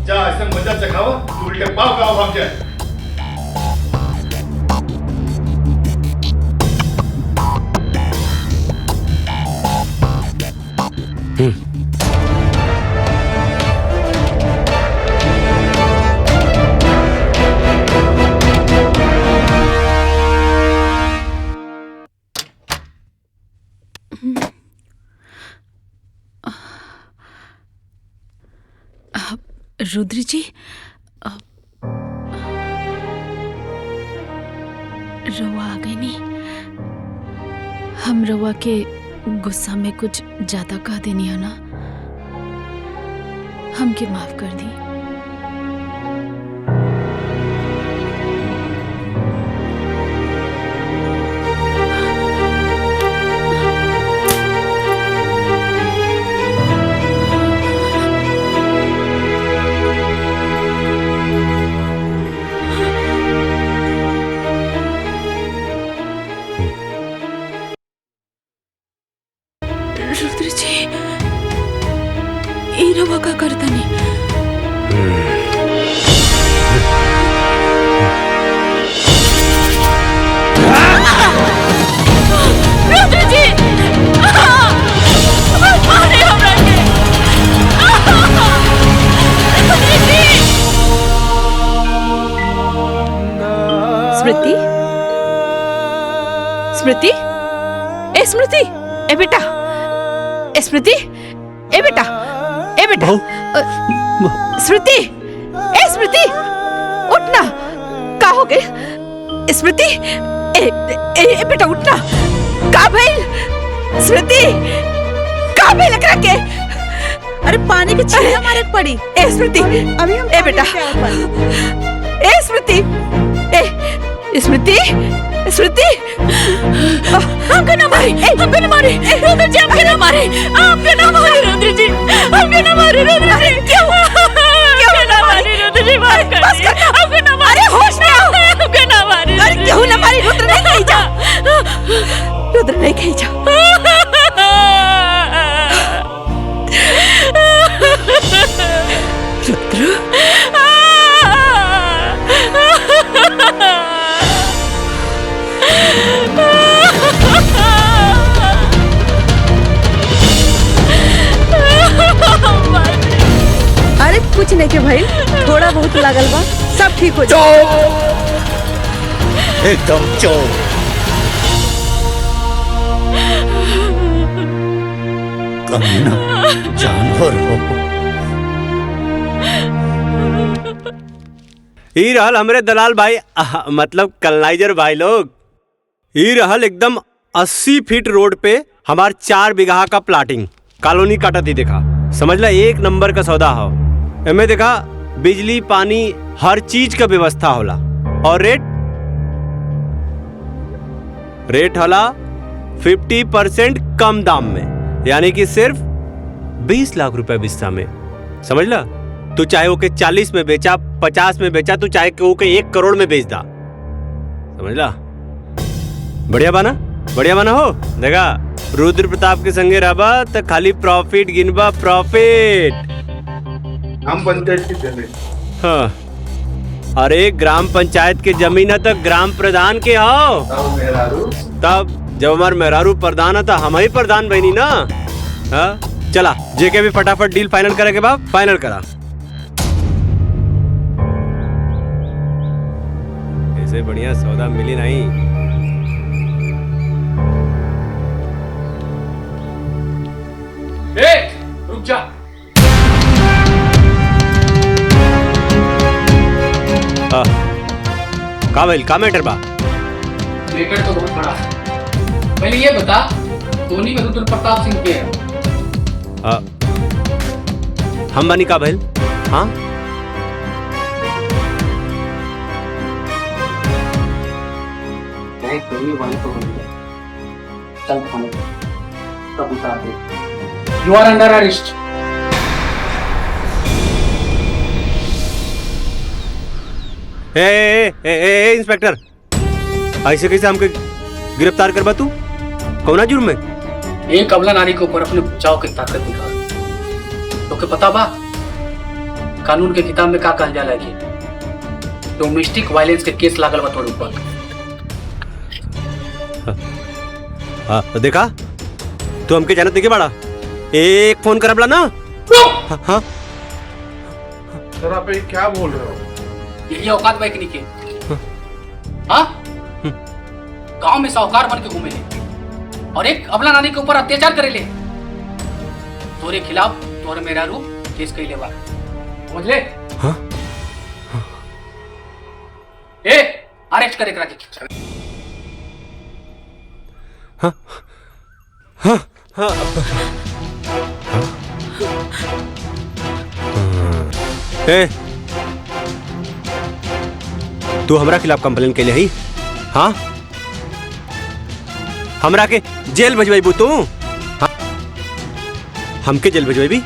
जा ऐसा मजा चखावा तू उल्टे पाव का भाग जाए। रुद्र जी, रवा आ गई नहीं। हम रवा के गुस्सा में कुछ ज्यादा कह देनी है ना, हमके माफ कर दी। रुद्र जी, ये रवा का करता नहीं। रुद्र जी, मारे हमरा के। स्मृति, स्मृति, ए स्मृति, ए बेटा, ए स्मृति, ए बेटा, ए बेटा, स्मृति, ए स्मृति, उठना। का हो गए स्मृति? ए बेटा उठना। का भइल स्मृति? का भइल एकरा के? अरे पानी के छींटे मारे के पड़ी। ए स्मृति, अभी हम ए बेटा, ए स्मृति, ए स्मृति, स्मृति, हमको ना मारे, हमको ना मारे, रुद्र जी हमको ना मारे, हमको ना मारे रुद्र जी, हमको ना मारे रुद्र जी। क्यों ना मारे रुद्र जी? मार कर बस कर, हमको ना मारे, होश में आओ, हमको ना मारे। अरे क्यों ना मारे? रुद्र नहीं कहीं जा, रुद्र नहीं कहीं जा। रुद्र, अरे कुछ नहीं के भाई, थोड़ा बहुत लागल बा, सब ठीक हो जाए। एकदम चोर। कमीना जानवर हो। ई रहल हमरे दलाल भाई, मतलब कलनाइजर भाई लोग। ई रहल एकदम 80 फीट रोड पे हमार 4 बीघा का प्लाटिंग कॉलोनी काटा थी। देखा, समझला, एक नंबर का सौदा हो। एमे देखा, बिजली पानी हर चीज का व्यवस्था होला। और रेट होला 50% कम दाम में, यानी कि सिर्फ 20 लाख रुपए बिस्सा में। समझला, तू चाहे ओके 40 में बेचा, 50 में बेचा, तू चाहे ओके 1 करोड़ में बेच दा। समझला, बढ़िया बना, बढ़िया बना हो। देखा, रुद्र प्रताप के संगे रहबा तो खाली प्रॉफिट गिनबा, प्रॉफिट। हम पंचायत की जमीन। हाँ, अरे ग्राम पंचायत के जमीन है तो ग्राम प्रधान के हो। तब जब हमार मेहरारू प्रधान है तो हम ही प्रधान बनी ना। हाँ, चला जेके भी फटाफट डील फाइनल करे के बाद फाइनल करा। ऐसे बढ़िया सौदा मिली नहीं। रुक जा। का भइल, का मैटर बा? मैटर तो बहुत बड़ा है। पहले ये बता, टोनी में रुद्र प्रताप सिंह के है? हम बनी का भइल? हाँ, टोनी वाली तो बन गया। चल थाने तब उतार दे। You are under arrest. ए इंस्पेक्टर, ऐसे कैसे हमके गिरफ्तार करबा तू? कौना जुर्म में? एक अबला नारी के ऊपर अपने बचाव की ताकत दिखा। तो के पता बा कानून के किताब में का कहल जाला कि डोमेस्टिक वायलेंस के केस लागल बा तोर ऊपर। हाँ, देखा, तू हमके जानत नहीं के बाड़ा। एक फोन करबला ना। हाँ, सर आप ये क्या बोल रहे हो? यही औकात बा एकनी के? हाँ, गांव में साहूकार बन के घूमेले और एक अबला नानी के ऊपर अत्याचार करेले। तोरे खिलाफ तोरे मेहरारू केस कइले बा। समझ ले। हाँ? ए अरेस्ट करे करा के। हाँ हाँ हाँ ए तू हमरा खिलाफ कंप्लेन के लिए ही हाँ हमरा के जेल भेजवाई तू हाँ? हमके जेल भेजवाई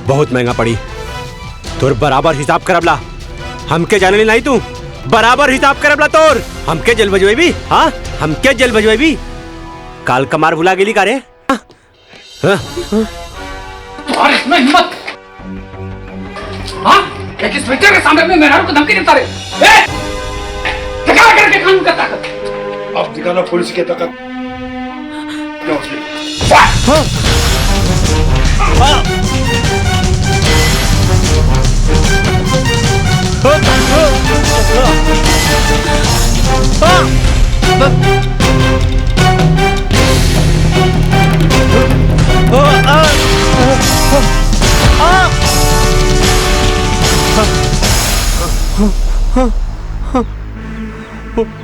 बहुत महंगा पड़ी तोर बराबर हिसाब करबला हमके जाने नहीं तू बराबर हिसाब करबला तोर हमके जेल भेजवाई हाँ हमके जेल भेजवाई काल कमार भुला गेली का रे हाँ? हाँ? और इसमें हिम्मत हाँ एक इंस्पेक्टर के सामने में मेहरारू को धमकी देता रे ए दिखा करके कानून का ताकत अब दिखाना पुलिस की ताकत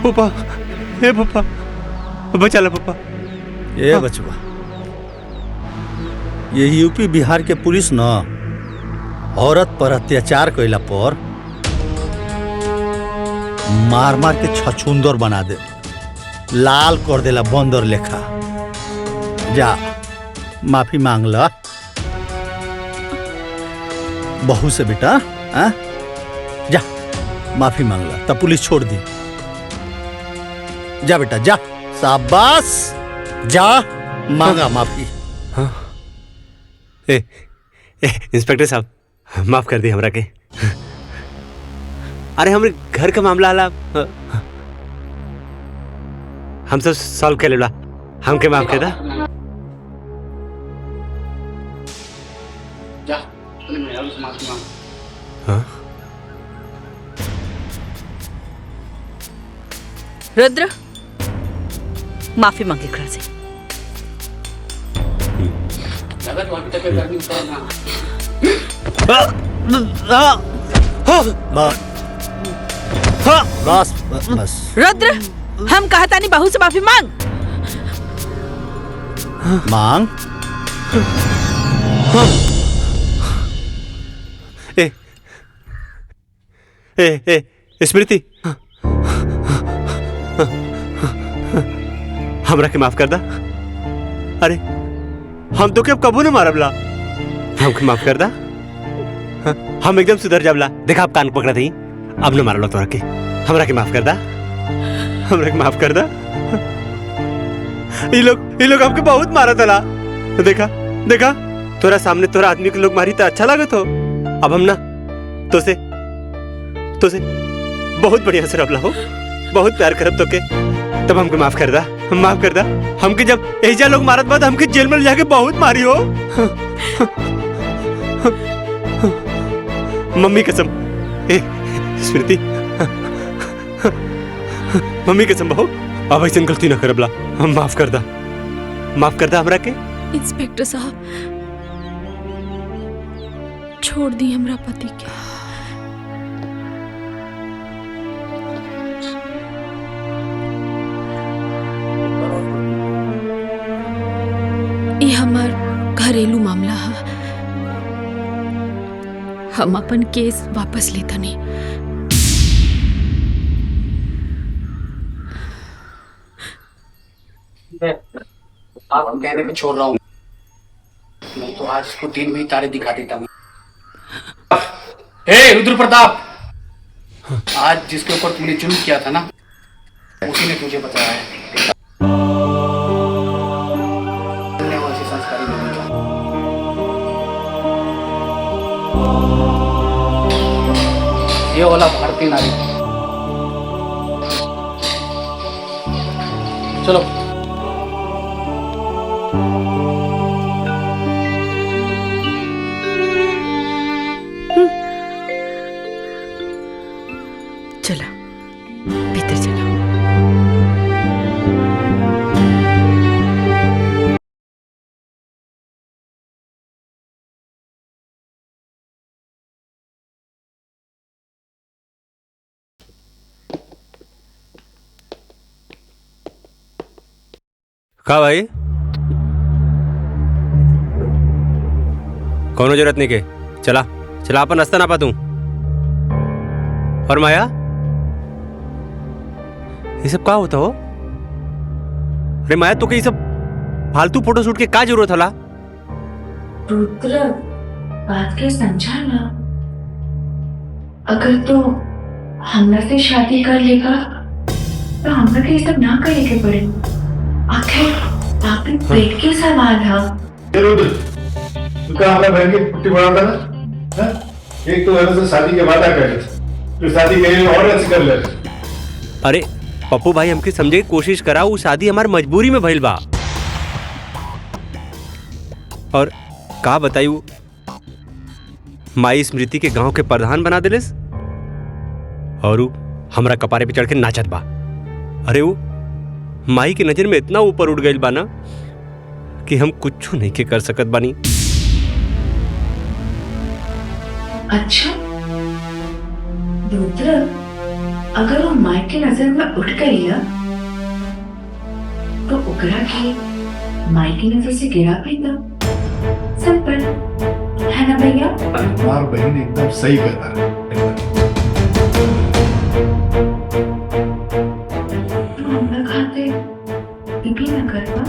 पापा हे पापा बचा ला पापा ए बचवा ये यूपी बिहार के पुलिस न औरत पर अत्याचार कैला पर मार मार के छछुंदर बना दे लाल कर देला बंदर लेखा जा माफी मांग ला बहू से बेटा आ? जा माफी मांग ला तब पुलिस छोड़ दी जा बेटा जा शाबाश जा मांगा माफी हाँ? इंस्पेक्टर साहब माफ कर दी हमरा के अरे हमरे घर का मामला आला हम सब सॉल्व कर लेला हमके माफ कर दा जा अपने मेहरारू से माफी मांग हाँ? रुद्र माफी मांगे घर से ज्यादा तो अभी तक गर्मी उतारना बस बस बस रुद्र हम कहता नहीं बहू से माफी मांग मांग ए ए ए स्मृति हमरा के माफ कर दा अरे हम तो अब कबू न मारबला हमके माफ कर दा हम एकदम सुधर जाबला देखा आप कान पकड़ा थी अब न मारला तोरा के हमरा के माफ कर दा हमरा के माफ कर दा ये लोग हमके बहुत मारा तला देखा देखा तोरा सामने तोरा आदमी के लोग मारी तो अच्छा लागत हो अब हम ना तो से बहुत बढ़िया से रबला हो बहुत प्यार करब तो के तब हमके माफ कर दा हमके जब एजा लोग मारत बाद हमके जेल में जाके बहुत मारी हो मम्मी कसम ए स्मृति मम्मी कसम बहू अब ऐसे गलती ना करबला हम माफ कर दा हमरा के इंस्पेक्टर साहब छोड़ दी हमरा पति के ये हमार घरेलू मामला है हम अपन केस वापस लेता नहीं आप कहने में छोड़ रहा हूँ मैं तो आज इसको दिन में ही तारे दिखा देता हूँ हे रुद्र प्रताप आज जिसके ऊपर तुमने जुल्म किया था ना उसी ने तुझे बताया है तुमने वैसे संस्कारी नहीं किया। ये वाला भारतीय नारी चलो का भाई? कोनो जरूरत नहीं के, चला चला अपन रास्ता ना पा तू। और माया, ये सब का होता हो? अरे माया, तो ये सब फालतू फोटो शूट के का जरूरत हला? रुद्र, बात के समझा ना। अगर तो हमरा से शादी कर लेगा तो हमरा के ये सब ना करे के पड़े। आखिर आपके पेट के सवाल है। ये रुद्र, तू क्या हमारे बहन की पुट्टी बनाता ना? हाँ? एक तो वजह से शादी के वादा कर ले, फिर शादी के लिए और ऐसे कर ले। अरे पप्पू भाई, हमके समझे की कोशिश करा, वो शादी हमार मजबूरी में भइल बा। और का बतायू, माई स्मृति के गांव के प्रधान बना दिलिस और उ हमरा कपारे पे चढ़ के नाचत बा। अरे वो माई के नजर में इतना ऊपर उठ गइल बा ना कि हम कुछ नहीं के कर सकत बानी। अच्छा रुद्र, अगर वो माई के नजर में उठ गई ना तो ओकरा के माई की नजर से गिरा पाएगा। सिंपल है ना भैया? तुम्हार बहन एकदम सही कहता है। तो हमरा खाते भी ना करवा।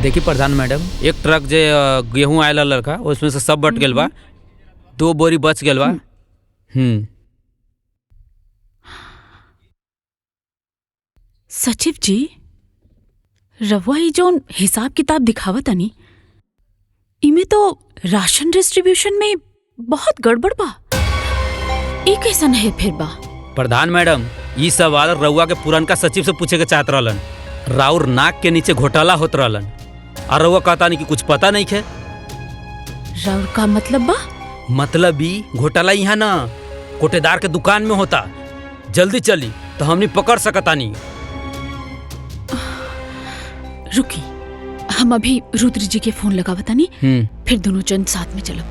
देखी प्रधान मैडम, एक ट्रक जे गेहूं आयल लड़का, उसमें से सब बट गेल बा, 2 बोरी बच गेल बा। सचिव जी, रवा ही जोन हिसाब किताब दिखावत आनी, इमे तो राशन डिस्ट्रीब्यूशन में बहुत गड़बड़ बा। ई कैसन है फिर बा? प्रधान मैडम, ई सवाल रउआ के पुरनका सचिव से पूछे के चाहत रहलन। राउर नाक के नीचे घोटाला होत रहलन और रउआ कहता नहीं कि कुछ पता नहीं है। राउर का मतलब बा? मतलब ई घोटाला यहाँ ना कोटेदार के दुकान में होता। जल्दी चली तो हमनी पकड़ सकता नहीं। रुकी, हम अभी रुद्र जी के फोन लगावता नहीं, फिर दोनों जन साथ में चलो।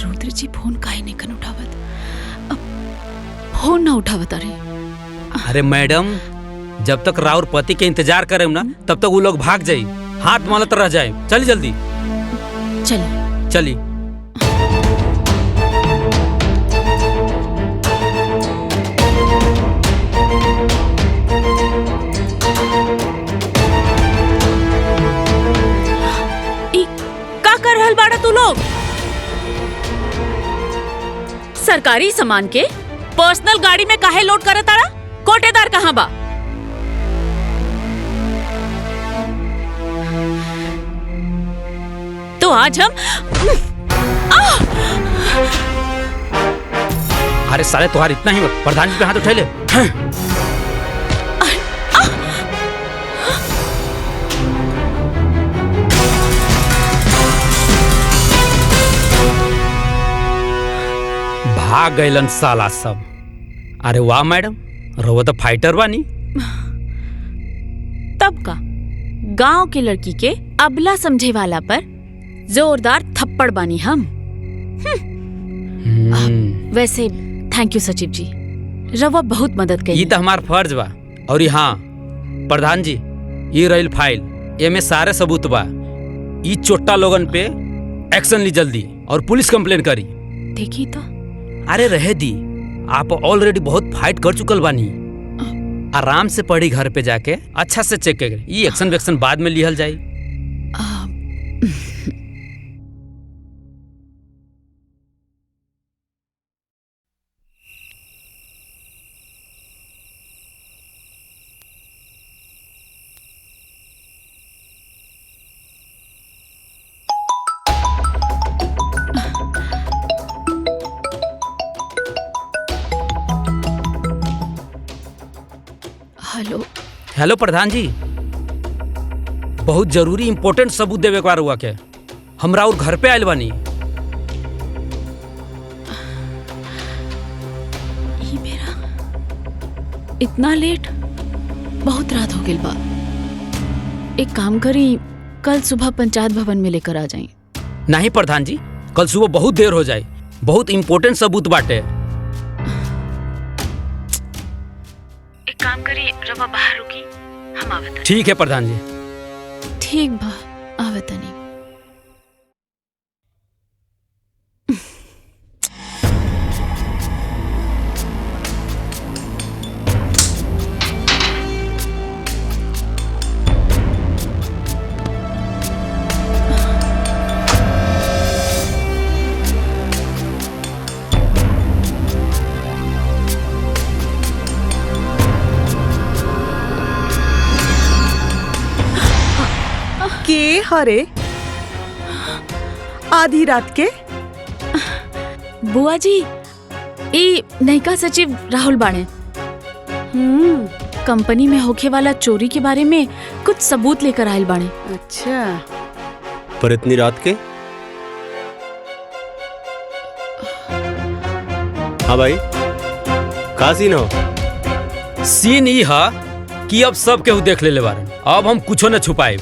रुद्र जी फोन काहे नहीं कन उठावत? अब फोन ना उठावत। अरे मैडम, जब तक राउर पति के इंतजार करे ना तब तक वो लोग भाग जाये, हाथ मालत रह जाए। चली जल्दी चली चली। का कर रहल बाड़ा तू लोग? सरकारी सामान के पर्सनल गाड़ी में काहे लोड करत ताड़ा? कोटेदार कहाँ बा? तो आज हम अरे साले, तुम्हारा इतना ही प्रधान जी पे हाथ उठा ले। भाग गइलन साला सब। अरे वाह मैडम, रउआ तो फाइटर बानी। तब का गांव के लड़की के अबला समझे वाला पर जोरदार थप्पड़ बानी हम। वैसे थैंक यू सचिव जी, रवा बहुत मदद करी। ये तो हमार फर्ज बा। और हाँ प्रधान जी, ये रही फाइल, एमे सारे सबूत बा। ये चोट्टा लोगन पे एक्शन ली जल्दी और पुलिस कंप्लेन करी। देखी तो। अरे रहे दी, आप ऑलरेडी बहुत फाइट कर चुकल बानी। आराम से पढ़ी घर पे जाके अच्छा से चेक करें। ये एक्शन वेक्शन बाद में लिहल जाए। हेलो हेलो प्रधान जी, बहुत जरूरी इंपॉर्टेंट सबूत देवे के हुआ के हमरा और घर पे आयल बानी। इतना लेट? बहुत रात हो गई बा। एक काम करी, कल सुबह पंचायत भवन में लेकर आ जाए। नहीं प्रधान जी, कल सुबह बहुत देर हो जाए, बहुत इम्पोर्टेंट सबूत बाटे। एक काम करी, रवा बाहर रुकी, हम आवत। ठीक है प्रधान जी। ठीक बा, आवत नहीं। के हरे आधी रात के? बुआ जी, ई नयिका सचिव राहुल बाणे। कंपनी में होखे वाला चोरी के बारे में कुछ सबूत लेकर आयल बाणे। अच्छा, पर इतनी रात के? हाँ भाई, का सीन हो? सीन ई है कि अब सब केहू देख ले बारे, अब हम कुछो न छुपाए।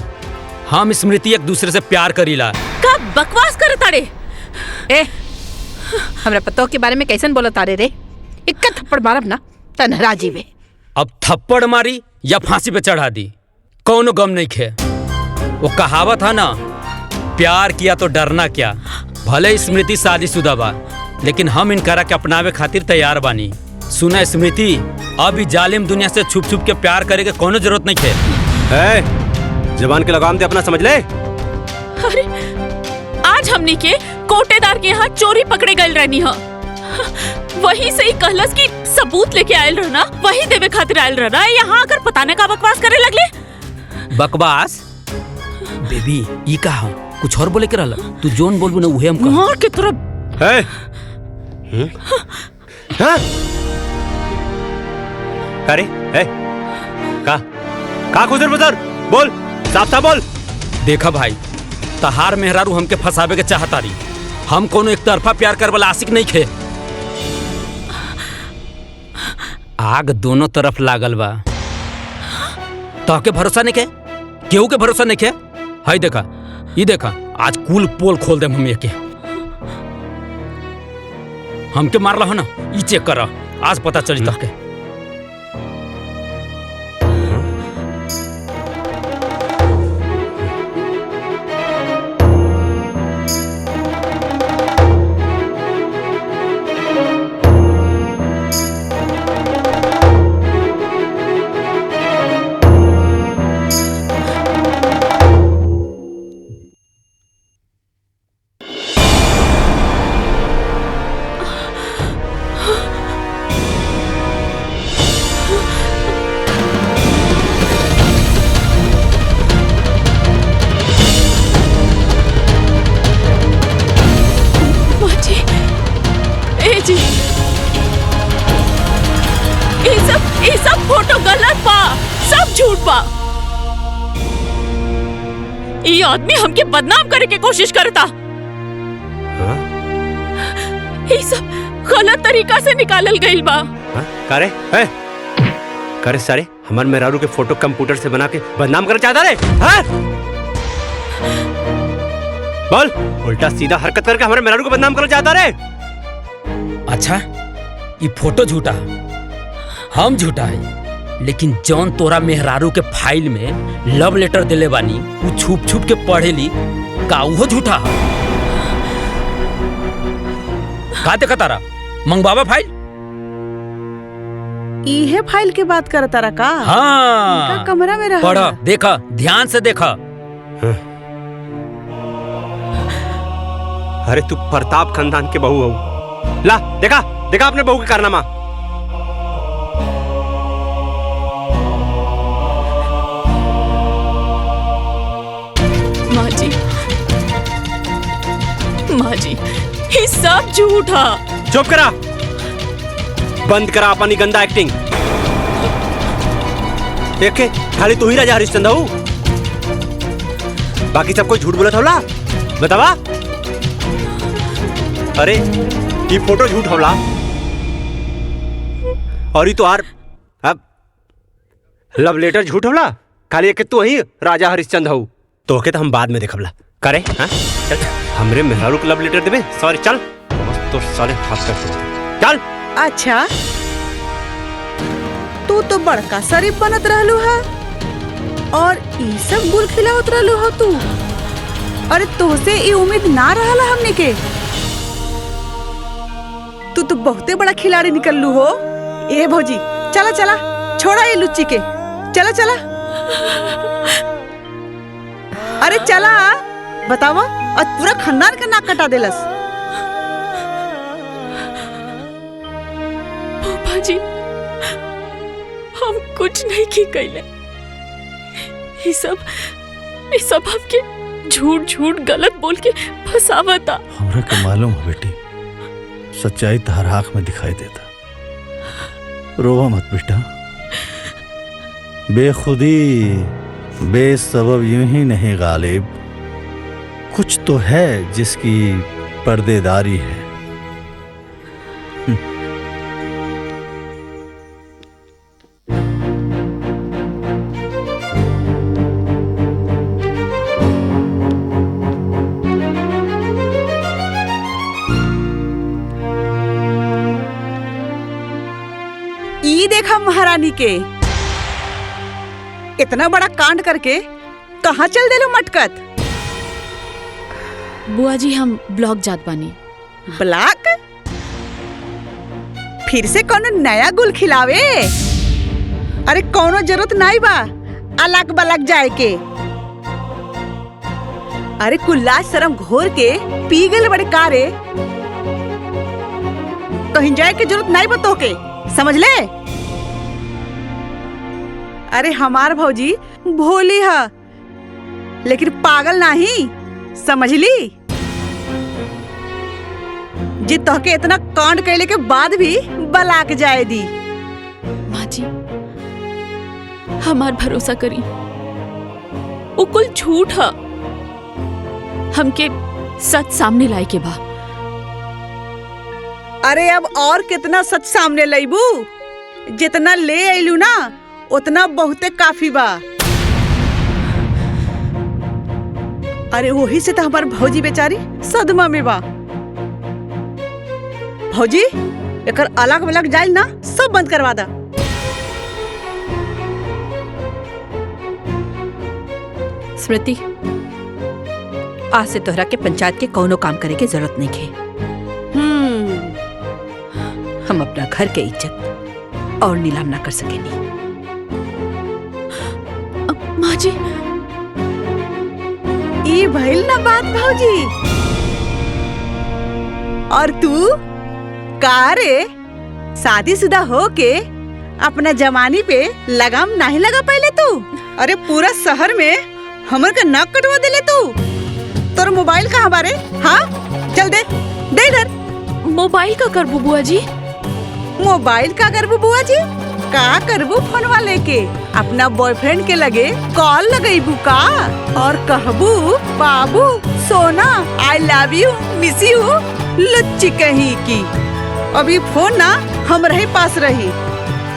हम स्मृति एक दूसरे से प्यार करीला। का बकवास कर तारे? ए, हमरा पतो के बारे में कैसन बोला तारे रे? इक्का थप्पड़ मारब ना तनहरा जीवे। अब थप्पड़ मारी या फांसी पे चढ़ा दी, कौनो गम नहीं खे। वो कहावत है ना, प्यार किया तो डरना क्या। भले स्मृति शादीशुदा बा, लेकिन हम इनकरा के अपनावे खातिर तैयार बानी। सुना स्मृति, अब इस जालिम दुनिया से छुप छुप के प्यार करे के कोनो जरूरत नहीं खे। जबान के लगाम दे अपना, समझ ले। अरे आज हमने के कोटेदार के यहाँ चोरी पकड़े गए रहनी है। वही से ही कहलस कि सबूत लेके आयल रहना, वही देवे खातिर आयल रहना। यहाँ आकर पता न का बकवास करे लगले। बकवास? बेबी ई कहा कुछ और बोले के रहला? तू जोन बोलबू ना उहे हम कह। मार के तरफ। अरे का खुजर बुजर बोल, साफ साफ बोल। देखा भाई, तहार मेहरारू हमके फंसावे के चाहता रही। हम कोनो एक तरफा प्यार कर वाला आशिक नहीं खे। आग दोनों तरफ लागल बा। तहके भरोसा नहीं के? केहू के भरोसा नहीं के? हाय देखा, ये देखा, आज कुल पोल खोल दे हम के। हमके मारला हो ना, ई चेक कर, आज पता चली तहके। ये सब फोटो गलत बा, सब झूठ बा। ये आदमी हमके बदनाम करे के कोशिश करता। ये सब गलत तरीका से निकालल गइल बा। करे करे सारे हमार मेहरारू के फोटो कंप्यूटर से बना के बदनाम करना चाहता रे? बोल, उल्टा सीधा हरकत करके हमारे मेहरारू को बदनाम करना चाहता रे? अच्छा, ये फोटो झूठा, हम झूठा है, लेकिन जौन तोरा मेहरारू के फाइल में लव लेटर दिले बानी वो छुप छुप के पढ़ेली, का वो झूठा है? का देखा तारा मंगवावा फाइल? इहे फाइल के बात करता रहा का? हाँ, कमरा में रहा। पढ़ा, देखा, ध्यान से देखा। अरे तू प्रताप खानदान के बहू हो। ला देखा, देखा अपने बहू के कारनामा। माँ जी, ये सब झूठा। चुप करा, बंद करा अपनी गंदा एक्टिंग। देखे, खाली तू ही राजा हरिश्चंद्र हो, बाकी सब कोई झूठ बोला था। बतावा। अरे ये फोटो झूठ होला और ये तो आर अब लव लेटर झूठ होला? खाली एक तू ही राजा हरिश्चंद्र हऊ। तोके तो हम बाद में देखबला करे। हाँ चल हमरे मेहरारू को लव लेटर देबे। सॉरी चल बस तो साले हाथ कर चल। अच्छा तू तो बड़का शरीफ बनत रहलू है और ई सब गुल खिलावत रहलू हो तू। अरे तोसे ई उम्मीद ना रहला हमने के। तू तो बहुते बड़ा खिलाड़ी निकललू हो। ए भौजी चला चला छोड़ा ये लुच्ची के। चला चला अरे चला बतावा और पूरा खानदान का नाक कटा देलस। पापा जी हम कुछ नहीं की कैले। ये सब आपके झूठ झूठ गलत बोल के फसावता। हमरा के मालूम है बेटी, सच्चाई तहर आँख में दिखाई देता। रोवा मत बेटा, बेखुदी बेसबब यूं ही नहीं गालिब। कुछ तो है जिसकी पर्देदारी है। ई देखा महारानी के इतना बड़ा कांड करके कहाँ चल देलो मटकत। बुआ जी हम ब्लॉक जात बानी। ब्लॉक? फिर से कोनो नया गुल खिलावे? अरे कोनो जरूरत नहीं बा अलग बलग जाए के। अरे कुल्ला शर्म घोर के पी गए बड़े कारे। कहीं जाए के जरूरत नहीं बा तोके, समझ ले। अरे हमार भौजी भोली है लेकिन पागल नहीं, समझ ली। जी तोहके इतना कांड कैले के बाद भी बलाक जाए दी। माँ जी हमार भरोसा करी, वो कुल झूठ है। हमके सच सामने लाए के बा। अरे अब और कितना सच सामने लाइबू? जितना ले आइलू ना उतना बहुते काफी बा। अरे वही से तो हमार भौजी बेचारी सदमा में बा। भौजी एकर अलग अलग जाइल ना सब बंद करवा दा। स्मृति आज से तोहरा के पंचायत के कोनो काम करे के जरूरत नहीं है। हम अपना घर के इज्जत और नीलाम ना कर सकेनी। माँ जी ई भइल ना बात भौजी। और तू का रे शादीशुदा हो के अपना जवानी पे लगाम नहीं लगा पहले तू? अरे पूरा शहर में हमर का नाक कटवा देले तू। तोर मोबाइल कहाँ बारे? हाँ चल दे दे इधर। मोबाइल का करबू बुआ जी? मोबाइल का करबू बुआ जी? का करबू फोनवा लेके अपना बॉयफ्रेंड के लगे कॉल लगेबू का और कहबू बाबू सोना I love you miss you लुच्ची कहीं की। अभी फोन ना हम रहे पास रही।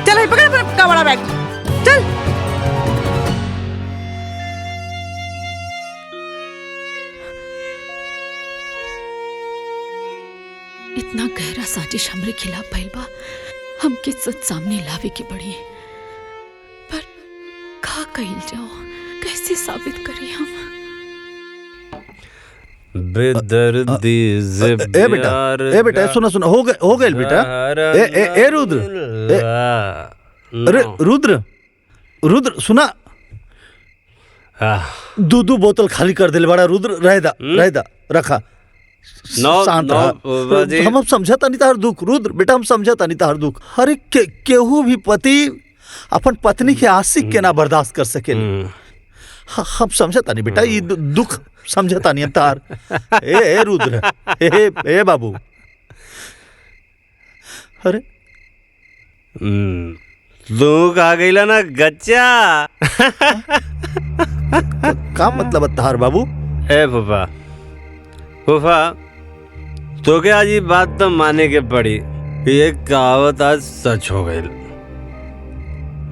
चल पकड़ अपना बड़ा बैग चल। इतना गहरा साजिश हमरे खिलाफ भइल बा, हमके सच सामने लावे के पड़ी। पर का कइल जाओ, कैसे साबित करी हम? बेदर्दी से ए बेटा सुना हो गए बेटा। ए रुद्र, अरे रुद्र सुना। दो बोतल खाली कर दिल बड़ा रुद्र। रहदा रखा। शांत हम समझता नहीं तार दुख रुद्र बेटा, हम समझता नहीं तार दुख। अरे केहू भी पति अपन पत्नी के आशिक के ना बर्दाश्त कर सके। हम समझता नहीं बेटा, ये दुख समझता नहीं तार। ए रुद्र ए बाबू। अरे लोग आ गईला ना गच्चा। का मतलब तार बाबू? ए फूफा तो क्या आज ये बात तो माने के पड़ी। ये कहावत आज सच हो गई।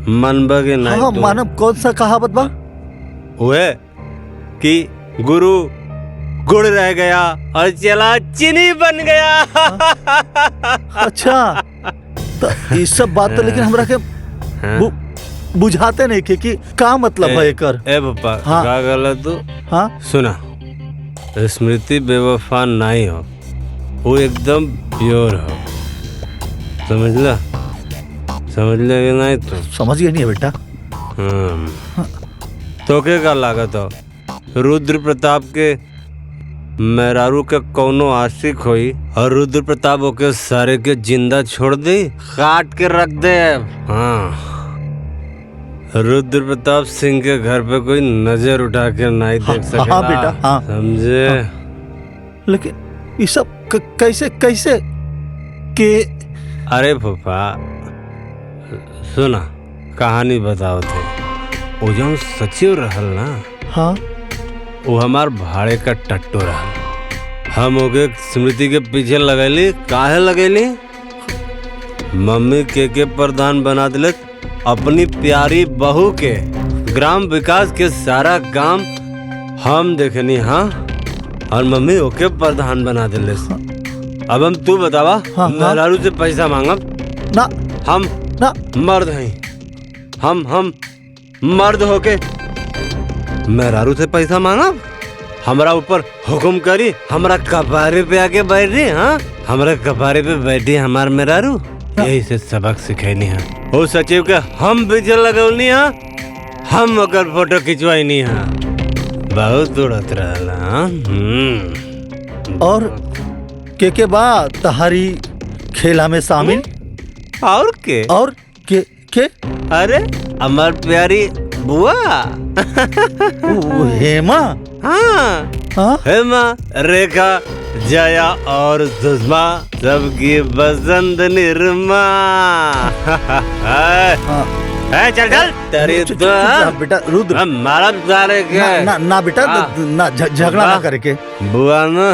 मनबा के नहीं हाँ तू? मानव, कौन सा कहावत बा? वो है कि गुरु गुड़ रह गया और चला चीनी बन गया। अच्छा, तो ये सब बात तो लेकिन हमरा के बुझाते नहीं कि का मतलब है एकर। ए पप्पा, हाँ। का गलत तू? हाँ सुना, स्मृति बेवफा नहीं हो, वो एकदम प्योर हो, समझला? समझ ले कि नहीं तू? समझ गया नहीं है बेटा। तो के का लागत हो रुद्र प्रताप के मेहरारू के कौनो आशिक होई और रुद्र प्रताप ओके सारे के जिंदा छोड़ दे, काट के रख दे। हाँ, रुद्र प्रताप सिंह के घर पे कोई नजर उठा के नहीं देख सकेला। हाँ बेटा, हाँ समझे? हाँ। लेकिन ये सब कैसे कैसे के? अरे फूफा सुना, कहानी बताओ थे। वो जो सचिव रहल ना, हाँ, वो हमार भाड़े का टट्टू रहल। हम ओके स्मृति के पीछे लगैली। काहे लगैली? मम्मी के प्रधान बना दिले, अपनी प्यारी बहू के ग्राम विकास के सारा काम हम देखनी। हाँ, और मम्मी ओके प्रधान बना दिले। अब हम तू बतावा, मेहरारू से पैसा मांगब ना? हम ना मर्द हैं, हम मर्द होके मेहरारू से पैसा मांगब? हमरा ऊपर हुक्म करी, हमरा कपारे पे आके बैठ रही। हाँ, हमरा कपारे पे बैठी हमार मेहरारू। यही से सबक सिखैनी है। ओ सचिव के हम पीछे लगौनी है, हम ओकर फोटो खिंचवाइनी है। बहुत उड़त रहला। और के बाद तहारी खेला में शामिल? और के? और के? अरे हमार प्यारी बुआ हेमा। हाँ, हाँ? हेमा, रेखा, जया और सुषमा, सबकी बसंत निर्मा। चल चल तेरी बेटा रुद्र, हमारा सारे के ना बेटा, ना झगड़ा ना करके। बुआ ना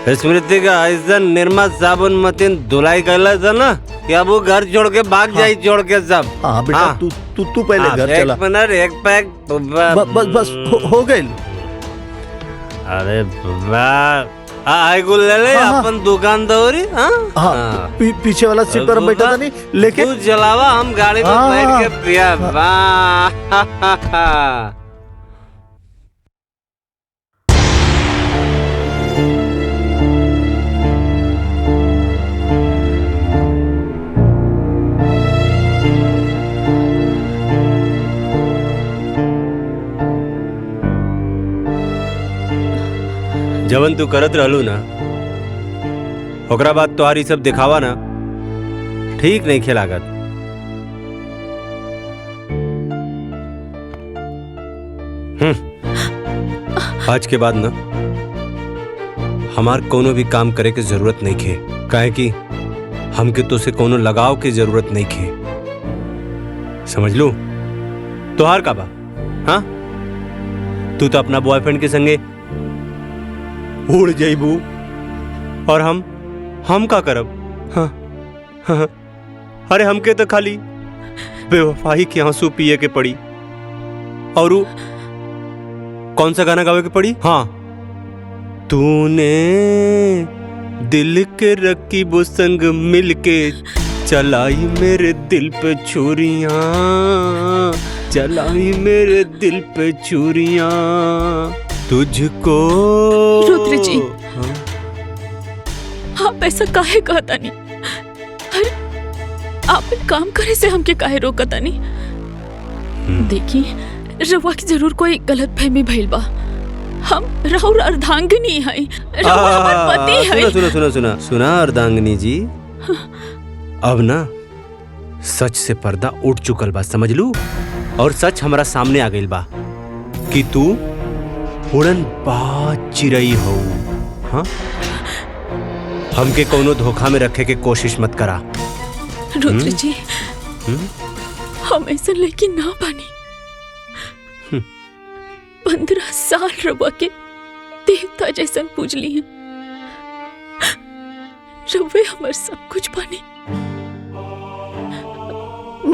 स्मृति का ऐसा निर्मा साबुन मतीन धुलाई कर था ना कि अब वो घर छोड़ के भाग जाई, छोड़ के सब। हाँ बेटा, तू पहले घर चला। एक मिनट, एक पैक बस हो गई। अरे आई गुल ले ले, अपन दुकान दौरी। हाँ, पीछे वाला सीट पर बैठा था नहीं, लेकिन तू चलावा, हम गाड़ी में बैठ के पिया। जवन तू करत रहलू ना, ओकरा बाद तोहारी सब दिखावा ना ठीक नहीं खेलागत। आज के बाद ना हमार कोनो भी काम करे के जरूरत नहीं खे, काहे कि हमके तो से कोनो लगाव की जरूरत नहीं खे। समझ लू? तोहार का बा? हाँ, तू तो अपना बॉयफ्रेंड के संगे उड़ जाइबू और हम का करब? हाँ, हाँ, अरे हमके तो खाली बेवफाई के आंसू पिए के पड़ी। और वो कौन सा गाना गावे के पड़ी? हाँ, तूने दिल के रकीबों संग मिलके चलाई मेरे दिल पे छुरियां, चलाई मेरे दिल पे छुरियां, तुझको। रुद्र जी, आप ऐसा काहे कहता नहीं? अरे आप काम करे से हमके काहे रोकता नहीं? देखिए, रवा की जरूर कोई गलत फहमी भइल बा। हम राहुल अर्धांगिनी है, रवा हमार पति है। सुना अर्धांगिनी जी, अब ना सच से पर्दा उठ चुकल बा, समझ लू? और सच हमारा सामने आ गइल बा कि तू उड़न बाज चिरई हो। हाँ, हमके कोनो धोखा में रखे के कोशिश मत करा। रुद्र जी, हम ऐसा लेकिन ना बानी। 15 साल रवा के देवता जैसन पूजली हैं। रवे हमार सब कुछ बानी।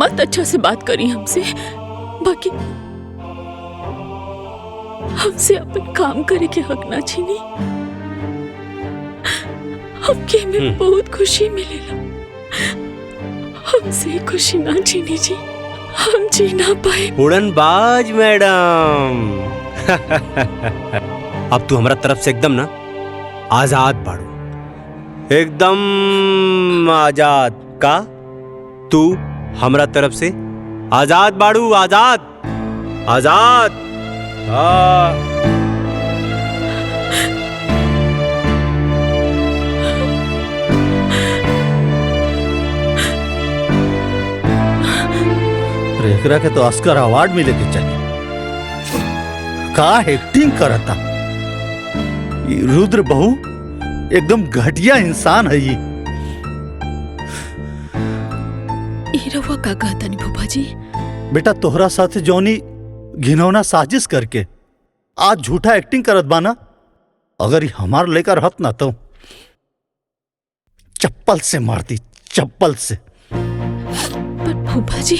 मत अच्छा से बात करी हमसे, बाकी हमसे अपन काम करे के हक ना छीनी। हमके में बहुत खुशी मिलेला, हमसे खुशी ना छीनी जी, हम जी ना पाए। उड़नबाज मैडम अब तू हमारा तरफ से एकदम ना आजाद बाड़ू, एकदम आजाद। का तू हमरा तरफ से आजाद बाड़ू, आजाद आजाद। हाँ एकरा के तो ऑस्कर अवार्ड मिले के चाहिए। का एक्टिंग करता ये रुद्र बहू, एकदम घटिया इंसान है ये। रवा का कहता नहीं फूफा जी? बेटा तोहरा साथ जौनी घिनौना साजिश करके आज झूठा एक्टिंग करत बाना, अगर ये हमार लेकर रहत ना तो चप्पल से मारती, चप्पल से। पर फूफा जी